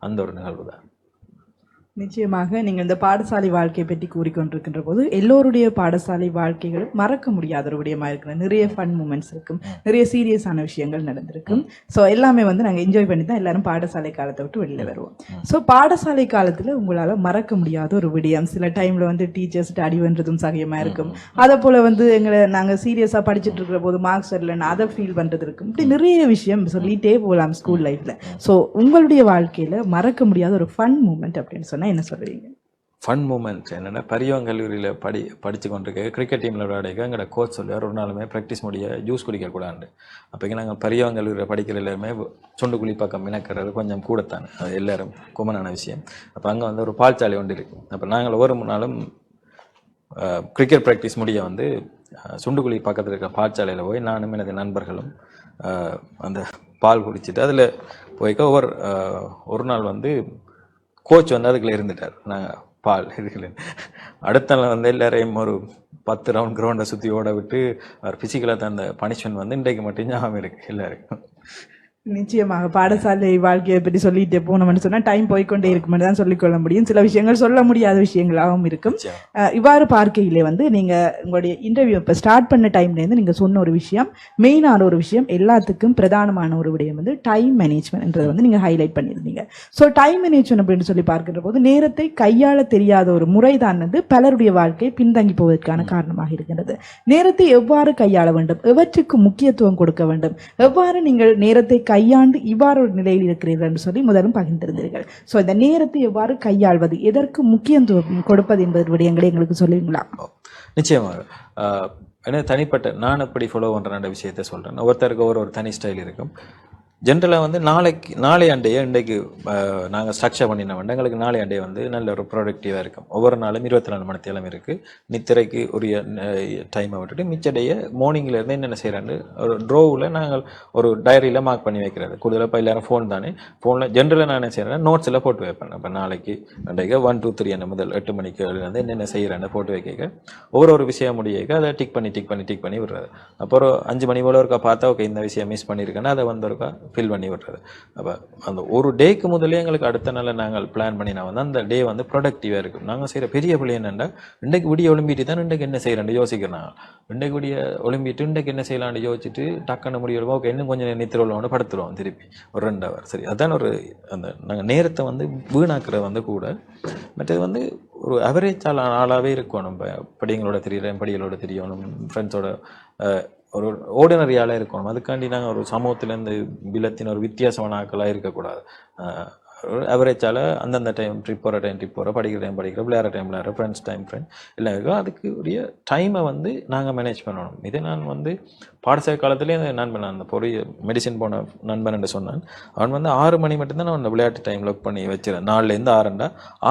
அந்த ஒரு நிகழ்வு தான். நிச்சயமாக நீங்கள் இந்த பாடசாலை வாழ்க்கையை பற்றி கூறிக்கொண்டிருக்கின்ற போது எல்லோருடைய பாடசாலை வாழ்க்கைகளும் மறக்க முடியாத ஒரு விடயமாக இருக்கிற நிறைய ஃபன் மூமெண்ட்ஸ் இருக்கும், நிறைய சீரியஸான விஷயங்கள் நடந்திருக்கும். ஸோ எல்லாமே வந்து நாங்கள் என்ஜாய் பண்ணி தான் எல்லாரும் பாடசாலை காலத்தை விட்டு வெளியில் வருவோம். ஸோ பாடசாலை காலத்தில் உங்களால் மறக்க முடியாத ஒரு விடயம், சில டைமில் வந்து டீச்சர்ஸ்ட்டு அடி பண்ணுறதும் சகஜமாக இருக்கும். அதை போல் வந்து நாங்கள் சீரியஸாக படிச்சுட்டு இருக்கிற போது மார்க்ஸ் வரலன்னு அதை ஃபீல் பண்ணுறது இருக்கும். இப்படி நிறைய விஷயம் சொல்லிகிட்டே போகலாம் ஸ்கூல் லைஃப்பில். ஸோ உங்களுடைய வாழ்க்கையில் மறக்க முடியாத ஒரு ஃபன் மூமெண்ட் அப்படின்னு சொன்னால் என்ன சொல்றீங்க? ஃபன் மூமெண்ட் என்னென்னா பெரியவங்க கல்லூரியில் படித்து கொண்டிருக்க கிரிக்கெட் டீமில் விளையாடிக்க எங்களோட கோச் சொல்லுவார் ஒரு நாளுமே ப்ராக்டிஸ் முடிய ஜூஸ் குடிக்கக்கூடாது. அப்போக்கி நாங்கள் பெரியவங்க கல்லூரியில் படிக்கிற எல்லாருமே சுண்டுக்குழி பக்கம் மினக்கிறது கொஞ்சம் கூடத்தானே, அது எல்லோரும் குமனான விஷயம். அப்போ அங்கே வந்து ஒரு பால்சாலை ஒன்று இருக்கும். அப்போ நாங்கள் ஒவ்வொரு நாளும் கிரிக்கெட் ப்ராக்டிஸ் முடிய வந்து சுண்டுக்குழி பக்கத்தில் இருக்கிற பால்சாலையில் போய் நானும் எனது நண்பர்களும் அந்த பால் குடிச்சிட்டு அதில் போய்க்க ஒரு நாள் வந்து கோச் வந்து அதுக்குள்ளே இருந்துட்டார். நாங்கள் பால் இருக்குல்ல, அடுத்த நாள் வந்து எல்லாரையும் ஒரு 10 ரவுண்ட் கிரவுண்டை சுற்றி ஓட விட்டு அவர் ஃபிசிக்கலாக அந்த பனிஷ்மெண்ட் வந்து இன்றைக்கு மட்டும் ஞாபகம் இருக்குது எல்லாருக்கும். நிச்சயமாக பாடசாலை வாழ்க்கையை பற்றி சொல்லிட்டு போனோம்னு சொன்னா டைம் போய்கொண்டே இருக்குமென்று தான் சொல்லிக்கொள்ள முடியும். சில விஷயங்கள் சொல்ல முடியாத விஷயங்களாகவும் இருக்கும். இவ்வாறு பார்க்கையிலே வந்து நீங்க உங்களுடைய இன்டர்வியூ இப்போ ஸ்டார்ட் பண்ண டைம்ல இருந்து நீங்க சொன்ன ஒரு விஷயம், மெயினான ஒரு விஷயம், எல்லாத்துக்கும் பிரதானமான ஒரு விடயம் வந்து டைம் மேனேஜ்மெண்ட்ன்றதை வந்து நீங்க ஹைலைட் பண்ணியிருந்தீங்க. ஸோ டைம் மேனேஜ்மெண்ட் அப்படின்னு சொல்லி பார்க்கின்ற போது நேரத்தை கையாள தெரியாத ஒரு முறைதான் வந்து பலருடைய வாழ்க்கை பின்தங்கி போவதற்கான காரணமாக இருக்கின்றது. நேரத்தை எவ்வாறு கையாள வேண்டும், எவற்றுக்கு முக்கியத்துவம் கொடுக்க வேண்டும், எவ்வாறு நீங்கள் நேரத்தை கையாண்டு இவ்வாறு ஒரு நிலையில் இருக்கிறீர்கள் என்று சொல்லி முதலும் பகிர்ந்திருந்தீர்கள். ஸோ இந்த நேரத்தை எவ்வாறு கையாள்வது, எதற்கு முக்கியத்துவம் கொடுப்பது என்பது விடயங்களை எங்களுக்கு சொல்லுவீங்களா? நிச்சயமாக. ஏன்னா தனிப்பட்ட நான் எப்படி ஃபாலோ பண்ணுற விஷயத்த சொல்கிறேன். ஒவ்வொருத்தருக்கு ஒரு தனி ஸ்டைல் இருக்கும். ஜென்ரலாக வந்து நாளை அண்டையே இன்றைக்கு நாங்கள் ஸ்ட்ரக்சர் பண்ணின வந்து எங்களுக்கு நாளை அண்டையே வந்து நல்ல ஒரு ப்ரொடக்டிவாக இருக்கும். ஒவ்வொரு நாளும் 24 மணி நேரம் இருக்குது. நித்திரைக்கு உரிய டைமை விட்டுட்டு மிச்சடைய மார்னிங்லேருந்து என்னென்ன செய்கிறாண்டு ஒரு ட்ரோவில் நாங்கள் ஒரு டைரியில் மார்க் பண்ணி வைக்கிறது. கூடுதலாக இப்போ எல்லாரும் ஃபோன் தானே, ஃபோனில் ஜென்ரலாக நான் என்ன செய்கிறேன், நோட்ஸில் போட்டு வைப்பேன். இப்போ நாளைக்கு அன்றைக்கு 1 2 3 என்ன முதல் 8 மணிக்கு வந்து என்னென்ன செய்கிறேன்னு போட்டு வைக்க ஒவ்வொரு விஷயம் முடியக்க அதை டிக் பண்ணி விடுறது. அப்புறம் 5 மணி போல இருக்கா பார்த்தா ஓகே இந்த விஷயம் மிஸ் பண்ணியிருக்கேன்னா அதை வந்து இருக்கா ஃபில் பண்ணி விடுறது. அப்போ அந்த ஒரு டேக்கு முதலே எங்களுக்கு அடுத்த நாள் நாங்கள் பிளான் பண்ணினா வந்து அந்த டே வந்து ப்ரொடக்டிவாக இருக்கும். நாங்கள் செய்கிற பெரிய பிள்ளை என்னென்னா இன்றைக்கு விடிய ஒலிம்பிட்டு தான் இன்றைக்கு என்ன செய்கிறேன்னு யோசிக்கிறேன். இன்றைக்கு விடிய ஒலிம்பிட்டு இன்றைக்கு என்ன செய்யலான்னு யோசிச்சுட்டு டக்குன்னு முடியும் ஓகே இன்னும் கொஞ்சம் நித்திரோன்னு படுத்துருவோம் திருப்பி ஒரு 2 hour. சரி, அதான் ஒரு அந்த நாங்கள் நேரத்தை வந்து வீணாக்குறது வந்து கூட. மற்றது வந்து ஒரு அவரேஜ் ஆளாகவே இருக்கும். நம்ம படிகளோட தெரியணும், ஃப்ரெண்ட்ஸோட ஒரு ஆர்டினரியால இருக்கணும். அதுக்காண்டி நாங்கள் ஒரு சமூகத்திலேருந்து பிலத்தின் ஒரு வித்தியாசமான ஆக்களாக இருக்கக்கூடாது. அவரேஜால் அந்தந்த டைம் ட்ரிப் போகிற படிக்கிற டைம் விளையாடுற டைம் விளையாடுற ஃப்ரெண்ட்ஸ் எல்லாம் இருக்கும். அதுக்கு உரிய டைமை வந்து நாங்கள் மேனேஜ் பண்ணணும். இதே நான் வந்து பாடசாலை காலத்துலேயே அந்த நண்பன் அந்த மெடிசின் போன நண்பன் என்று சொன்னான். அவன் வந்து 6 மணி மட்டும்தான் அவன் விளையாட்டு டைம் லொக் பண்ணி வச்சிருந்தேன். 4லேருந்து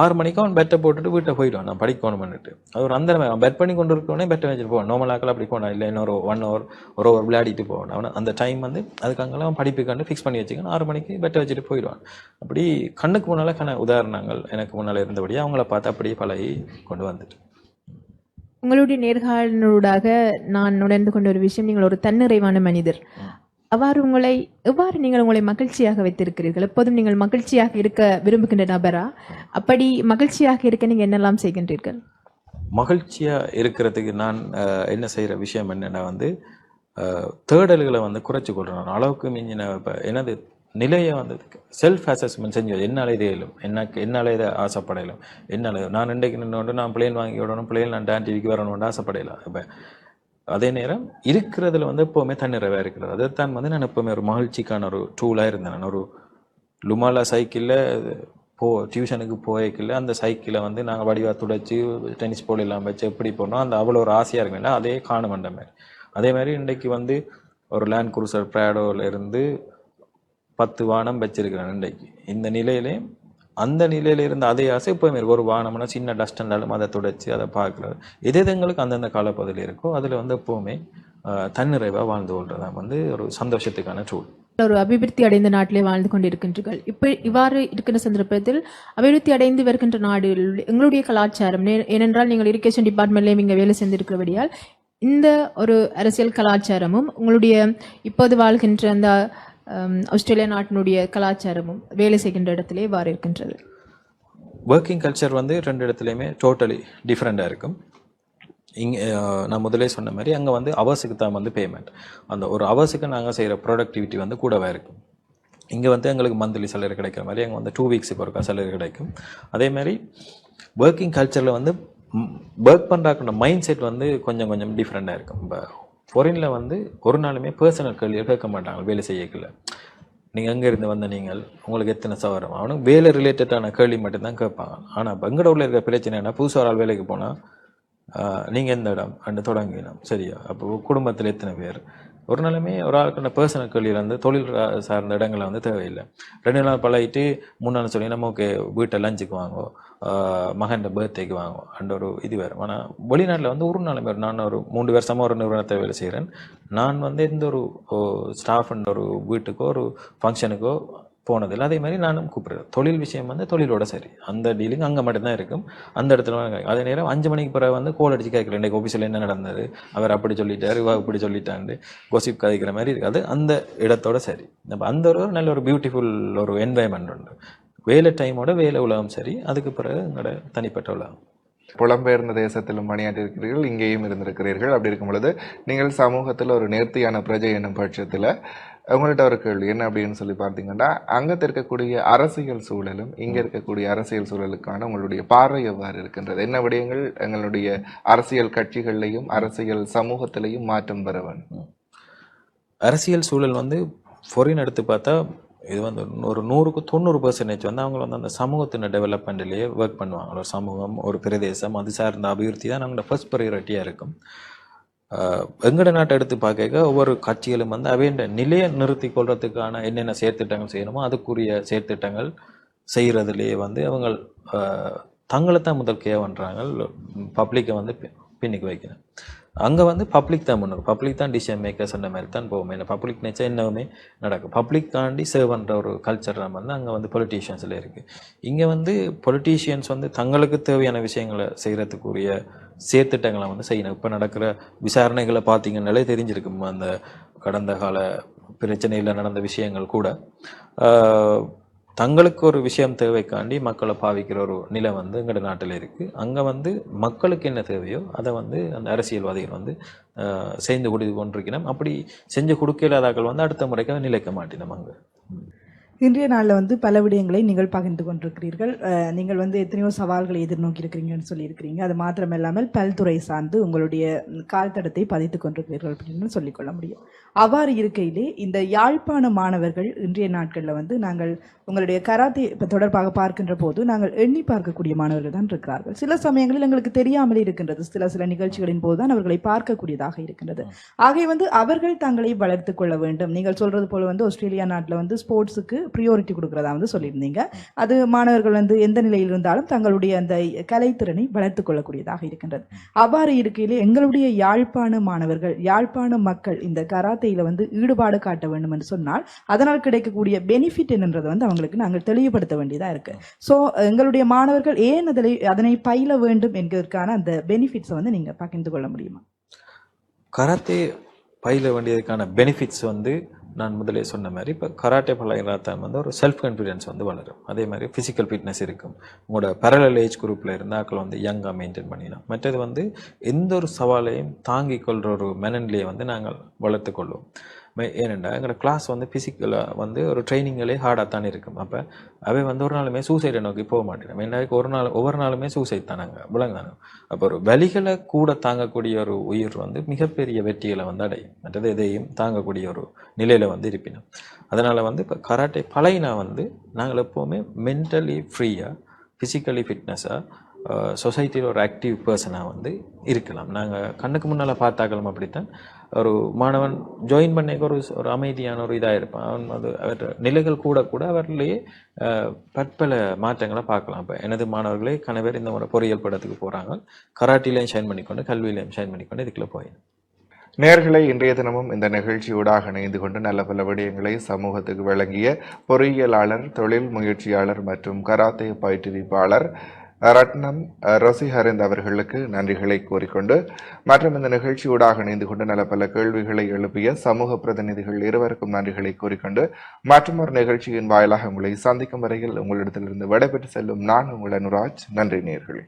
6 மணிக்கு அவன் பெட்டை போட்டுட்டு வீட்டை போயிடுவான். நான் படிக்கணும்னுட்டு அவர் அந்த அவன் பெட் பண்ணி கொண்டு இருக்கோன்னே பெட்டை வச்சுட்டு போவான். நார்மலாக்கள் அப்படி போனான், இல்லை இன்னொரு 1 hour ஒரு விளையாடிட்டு போவான். அவன் அந்த டைம் வந்து அதுக்காக அவன் படிப்புக்காண்டு ஃபிக்ஸ் பண்ணி வச்சுக்கணும். 6 மணிக்கு பெட்டை வச்சுட்டு போயிடுவான். அப்படி கண்ணுக்கு முன்னால் உதாரணங்கள் எனக்கு முன்னால் இருந்தபடியே அவங்கள பார்த்து அப்படியே பழகி கொண்டு வந்துட்டு. உங்களுடைய நேர்காணலூடாக நான் உணர்ந்து கொண்ட ஒரு விஷயம், நீங்கள் ஒரு தன்னிறைவான மனிதர். எவ்வாறு நீங்கள் உங்களை மகிழ்ச்சியாக வைத்திருக்கிறீர்கள்? எப்போதும் நீங்கள் மகிழ்ச்சியாக இருக்க விரும்புகின்ற நபரா? அப்படி மகிழ்ச்சியாக இருக்க நீங்கள் என்னெல்லாம் செய்கின்றீர்கள்? மகிழ்ச்சியாக இருக்கிறதுக்கு நான் என்ன செய்கிற விஷயம் என்னென்னா வந்து தேடல்களை வந்து குறைச்சி கொள்கிறேன். அளவுக்கு மிஞ்சின இப்போ எனது நிலையை வந்து செல்ஃப் அசஸ்மெண்ட் செஞ்சு என்னால் இதே இல்லை, என்னால் இதை ஆசைப்படையிலும், என்னால் நான் இன்றைக்கு நின்று நான் பிளேன் வாங்கி விடணும், பிளேன் நான் டான் டிவிக்கு வரணும்னு ஆசைப்படையலாம். இப்போ அதே நேரம் இருக்கிறதுல வந்து எப்போவுமே தன்னிறைவாக இருக்கிறது. அதைத்தான் வந்து நான் எப்போவுமே ஒரு மகிழ்ச்சிக்கான ஒரு டூலாக இருந்தேன். நான் ஒரு லுமாலா சைக்கிளில் டியூஷனுக்கு போய்க்கல அந்த சைக்கிளை வந்து நாங்கள் வடிவாக துடைச்சி டென்னிஸ் போல் எல்லாம் வச்சு எப்படி போனோம் அந்த அவ்வளோ ஒரு ஆசையாக இருக்குல்ல, அதே காணுமன்ற மாதிரி. அதே மாதிரி இன்றைக்கு வந்து ஒரு லேண்ட் குரூசர் ப்ராடோவில் இருந்து 10 வானம் வச்சிருக்கிறேன். இன்றைக்கு இந்த நிலையிலே அந்த நிலையில இருந்த அதே ஆசை எப்போவுமே ஒரு வானம்னா சின்ன டஸ்ட் இருந்தாலும் அதை துடைச்சி அதை பார்க்குறது. எது எங்களுக்கு அந்தந்த காலப்பகுதியில் இருக்கோ அதில் வந்து எப்போவுமே தன்னிறைவாக வாழ்ந்து கொள்றதான் வந்து ஒரு சந்தோஷத்துக்கான டூல். ஒரு அபிவிருத்தி அடைந்த நாட்டிலே வாழ்ந்து கொண்டிருக்கின்றீர்கள். இப்போ இவ்வாறு இருக்கின்ற சந்தர்ப்பத்தில் அபிவிருத்தி அடைந்து வருகின்ற நாடு எங்களுடைய கலாச்சாரம், ஏனென்றால் நீங்கள் இரிகேஷன் டிபார்ட்மெண்ட்லேயும் இங்கே வேலை செஞ்சிருக்கிறபடியால் இந்த ஒரு அரசியல் கலாச்சாரமும் உங்களுடைய இப்போது வாழ்கின்ற அந்த ஆஸ்திரேலியா நாட்டினுடைய கலாச்சாரமும் வேலை செய்கின்ற இடத்திலே இவ்வாறு இருக்கின்றது. ஒர்க்கிங் கல்ச்சர் வந்து 2 இடத்துலையுமே டோட்டலி டிஃப்ரெண்டாக இருக்கும். இங்கே நான் முதலே சொன்ன மாதிரி அங்கே வந்து அவர்ஸுக்கு தான் வந்து பேமெண்ட், அந்த ஒரு அவர்ஸுக்கு நாங்கள் செய்கிற ப்ரொடக்டிவிட்டி வந்து கூடவே இருக்கும். இங்கே வந்து எங்களுக்கு மந்த்லி சேலரி கிடைக்கிற மாதிரி அங்கே வந்து 2 வீக்ஸுக்கு ஒருக்கா சேலரி கிடைக்கும். அதே மாதிரி ஒர்க்கிங் கல்ச்சரில் வந்து ஒர்க் பண்ணுறாக்குள்ள மைண்ட் செட் வந்து கொஞ்சம் டிஃப்ரெண்டாக இருக்கும். இப்போ ஃபாரினில் வந்து ஒரு நாளுமே பர்சனல் கேள்வியை கேட்க மாட்டாங்க வேலை செய்யக்கல. நீங்கள் எங்கே இருந்து வந்த நீங்கள், உங்களுக்கு எத்தனை சவரம், அவனுக்கு வேலை ரிலேட்டடான கேள்வி மட்டும்தான் கேட்பாங்க. ஆனால் இப்போ எங்கட உள்ள இருக்கிற பிரச்சனை என்ன, புதுசாக ஒரு ஆள் வேலைக்கு போனால் நீங்கள் எந்த இடம் அண்டு தொடங்கினோம் சரியா, அப்போ குடும்பத்தில் எத்தனை பேர், ஒரு நாளுமே ஒரு ஆளுக்கான பர்சனல் கேள்வியில் தொழில் சார்ந்த இடங்களை தேவையில்லை. 2 நாள் பழகிட்டு 3 நாள் சொல்லி நமக்கு வீட்டை லஞ்சுக்கு வாங்குவோம், மகன் பர்த்டேக்கு வாங்குவோம் அண்ட் ஒரு இது வேறு. ஆனால் வெளிநாட்டில் ஒரு நாளுமே, நான் ஒரு 3 வருஷமாக ஒரு நிறுவனத்தை வேலை செய்கிறேன். நான் எந்த ஒரு ஸ்டாஃப் ஒரு வீட்டுக்கோ ஒரு ஃபங்க்ஷனுக்கோ போனதில்லை. அதே மாதிரி நானும் கூப்பிடுறேன். தொழில் விஷயம் தொழிலோட சரி, அந்த டீலிங் அங்கே மட்டும்தான் இருக்கும். அந்த இடத்துல அதே நேரம் 5 மணிக்கு பிறகு கோல் அடிச்சு கேட்கல, இன்றைக்கு ஆஃபீஸில் என்ன நடந்தது, அவர் அப்படி சொல்லிட்டாரு, இவா இப்படி சொல்லிட்டாண்டு கோசிப் கதைக்கிற மாதிரி இருக்காது. அந்த இடத்தோட சரி, நம்ம அந்த ஒரு நல்ல ஒரு பியூட்டிஃபுல் ஒரு என்வாயன்மெண்ட் உண்டு. வேலை டைமோட வேலை உலகம் சரி, அதுக்கு பிறகு எங்களோட தனிப்பட்ட உலகம். புலம்பெயர்ந்த தேசத்திலும் பணியாற்றிருக்கிறீர்கள், இங்கேயும் இருந்திருக்கிறீர்கள். அப்படி இருக்கும் பொழுது நீங்கள் சமூகத்தில் ஒரு நேர்த்தியான பிரஜை என்னும் பட்சத்தில் உங்கள்கிட்ட ஒரு கேள்வி என்ன அப்படின்னு சொல்லி பார்த்தீங்கன்னா, அங்கத்தில் இருக்கக்கூடிய அரசியல் சூழலும் இங்கே இருக்கக்கூடிய அரசியல் சூழலுக்கான உங்களுடைய பார்வை எவ்வாறு இருக்கின்றது? என்ன விடயங்கள் எங்களுடைய அரசியல் கட்சிகள்லையும் அரசியல் சமூகத்திலையும் மாற்றம் பெற வேண்டும்? அரசியல் சூழல் ஃபாரின் எடுத்து பார்த்தா இது ஒரு 100க்கு 90% அவங்க அந்த சமூகத்தின் டெவலப்மெண்ட்லேயே ஒர்க் பண்ணுவாங்க. ஒரு சமூகம், ஒரு பிரதேசம், அது சார்ந்த அபிவிருத்தி தான் அவங்களோட ஃபர்ஸ்ட் ப்ரையாரிட்டியாக இருக்கும். எங்கட நாட்டை எடுத்து பார்க்க ஒவ்வொரு கட்சிகளும் அவைய நிலையை நிறுத்தி கொள்றதுக்கான என்னென்ன செயற்திட்டங்கள் செய்யணுமோ அதுக்குரிய செயற்திட்டங்கள் செய்கிறதுலேயே அவங்க தங்களை தான் முதல் கேவன்றாங்க, பப்ளிக்கை பின்னுக்கு வைக்கணும். அங்கே பப்ளிக் தான் முன்னோம், பப்ளிக் தான் டிசிஷன் மேக்கர்ஸ் அந்த மாதிரி தான் போகும். ஏன்னா பப்ளிக் நினச்சா என்னவுமே நடக்கும். பப்ளிக்காண்டி சேவ் பண்ணுற ஒரு கல்ச்சர் அங்கே பொலிட்டீஷியன்ஸில் இருக்குது. இங்கே பொலிட்டீஷியன்ஸ் தங்களுக்கு தேவையான விஷயங்களை செய்கிறதுக்குரிய செயற்திட்டங்களை செய்யணும். இப்போ நடக்கிற விசாரணைகளை பார்த்தீங்கன்னாலே தெரிஞ்சிருக்கும். அந்த கடந்த கால பிரச்சனையில் நடந்த விஷயங்கள் கூட தங்களுக்கு ஒரு விஷயம் தேவைக்காண்டி மக்களை பாவிக்கிற ஒரு நிலை எங்களோட நாட்டில் இருக்குது. அங்கே மக்களுக்கு என்ன தேவையோ அதை அந்த அரசியல்வாதிகள் செய்து கொடுத்து கொண்டிருக்கணும். அப்படி செஞ்சு கொடுக்கலாதாக்கள் அடுத்த முறைக்கு நிலைக்க மாட்டினோம். அங்கே இன்றைய நாளில் பல விடயங்களை நீங்கள் பகிர்ந்து கொண்டிருக்கிறீர்கள். நீங்கள் எத்தனையோ சவால்களை எதிர்நோக்கி இருக்கிறீங்கன்னு சொல்லியிருக்கிறீங்க. அது மாத்திரமில்லாமல் பல்துறை சார்ந்து உங்களுடைய கால் தடத்தை பதித்து கொண்டிருக்கிறீர்கள் அப்படின்னு சொல்லிக்கொள்ள முடியும். அவ்வாறு இருக்கையிலே இந்த யாழ்ப்பாண மாணவர்கள் இன்றைய நாட்களில் நாங்கள் உங்களுடைய கராத்தே தொடர்பாக பார்க்கின்ற போது நாங்கள் எண்ணி பார்க்கக்கூடிய மாணவர்கள் தான் இருக்கிறார்கள். சில சமயங்களில் எங்களுக்கு தெரியாமலே இருக்கின்றது, சில நிகழ்ச்சிகளின் போது தான் அவர்களை பார்க்கக்கூடியதாக இருக்கின்றது. ஆகவே அவர்கள் தங்களை வளர்த்து கொள்ள வேண்டும். நீங்கள் சொல்றது போல ஆஸ்திரேலியா நாட்டில் ஸ்போர்ட்ஸுக்கு ப்ரியோரிட்டி கொடுக்கறதா சொல்லியிருந்தீங்க. அது மாணவர்கள் எந்த நிலையில் இருந்தாலும் தங்களுடைய அந்த கலைத்திறனை வளர்த்து கொள்ளக்கூடியதாக இருக்கின்றது. அவ்வாறு இருக்கையிலே எங்களுடைய யாழ்ப்பாண மாணவர்கள், யாழ்ப்பாண மக்கள் இந்த கராத்தையில ஈடுபாடு காட்ட வேண்டும் என்று சொன்னால் அதனால் கிடைக்கக்கூடிய பெனிஃபிட் என்னன்றதை அவங்களுக்கு நாங்கள் தெளிவுபடுத்த வேண்டியதா இருக்கு. ஸோ எங்களுடைய மாணவர்கள் ஏன் அதனை பயில வேண்டும் என்கிறதுக்கான அந்த பெனிஃபிட்ஸ் நீங்க பகிர்ந்து கொள்ள முடியுமா? கராத்தே பயில வேண்டியதுக்கான பெனிஃபிட்ஸ் நான் முதலே சொன்ன மாதிரி இப்போ கராட்டே பழகிறாத்தான் ஒரு செல்ஃப் கான்ஃபிடென்ஸ் வளரும். அதே மாதிரி ஃபிசிக்கல் ஃபிட்னஸ் இருக்கும். உங்களோட பேரலல் ஏஜ் குரூப்பில் இருந்தாக்கள் யங்காக மெயின்டைன் பண்ணிடலாம். மற்றது எந்த ஒரு சவாலையும் தாங்கிக் கொள்கிற ஒரு மனநிலையை நாங்கள் வளர்த்து கொள்வோம். ஏனெண்டா எங்களோட கிளாஸ் ஃபிசிக்கலாக ஒரு ட்ரைனிங்களே ஹார்டாக தான் இருக்கும். அப்போ அவை ஒரு நாளுமே சூசைடை நோக்கி போக மாட்டேன். என்ன ஒவ்வொரு நாளுமே சூசைட் தானாங்க விளங்குதானே. அப்போ ஒரு வலிகளை கூட தாங்கக்கூடிய ஒரு உயிர் மிகப்பெரிய வெற்றிகளை அடையும். மற்றது எதையும் தாங்கக்கூடிய ஒரு நிலையில் இருப்பினோம். அதனால் இப்போ கராட்டே பழகினா நாங்கள் எப்போவுமே மென்டலி ஃப்ரீயாக, ஃபிசிக்கலி ஃபிட்னஸாக, சொசைட்டியில் ஒரு ஆக்டிவ் பர்சனாக இருக்கலாம். நாங்கள் கண்ணுக்கு முன்னால் பார்த்தாக்களும் அப்படித்தான். ஒரு மாணவன் ஜாயின் பண்ணிக்க ஒரு அமைதியான ஒரு இதாக இருப்பான். அவன் அவர் நிலைகள் கூட அவர்லேயே பற்பல மாற்றங்களை பார்க்கலாம். இப்போ எனது மாணவர்களே கணவர் இந்த முறை பொறியியல் படத்துக்கு போகிறாங்க. கராட்டிலையும் ஷைன் பண்ணிக்கொண்டு, கல்வியிலையும் ஷைன் பண்ணிக்கொண்டு இதுக்குள்ளே போயிடும். நேயர்களை இன்றைய தினமும் இந்த நிகழ்ச்சியூடாக இணைந்து கொண்டு நல்ல பல விடயங்களை சமூகத்துக்கு வழங்கிய பொறியியலாளர், தொழில் முயற்சியாளர் மற்றும் கராத்தே பயிற்றுவிப்பாளர் ரட்னம் ரொசிஹரிந்த் அவர்களுக்கு நன்றிகளை கூறிக்கொண்டு, மற்றும் இந்த நிகழ்ச்சியூடாக இணைந்து கொண்டு நல்ல பல கேள்விகளை எழுப்பிய சமூக பிரதிநிதிகள் இருவருக்கும் நன்றிகளை கூறிக்கொண்டு, மற்றும் ஒரு நிகழ்ச்சியின் வாயிலாக உங்களை சந்திக்கும் வரையில் உங்களிடத்திலிருந்து விடைபெற்று செல்லும் நான் உங்கள் அனுராஜ். நன்றி நேயர்களே.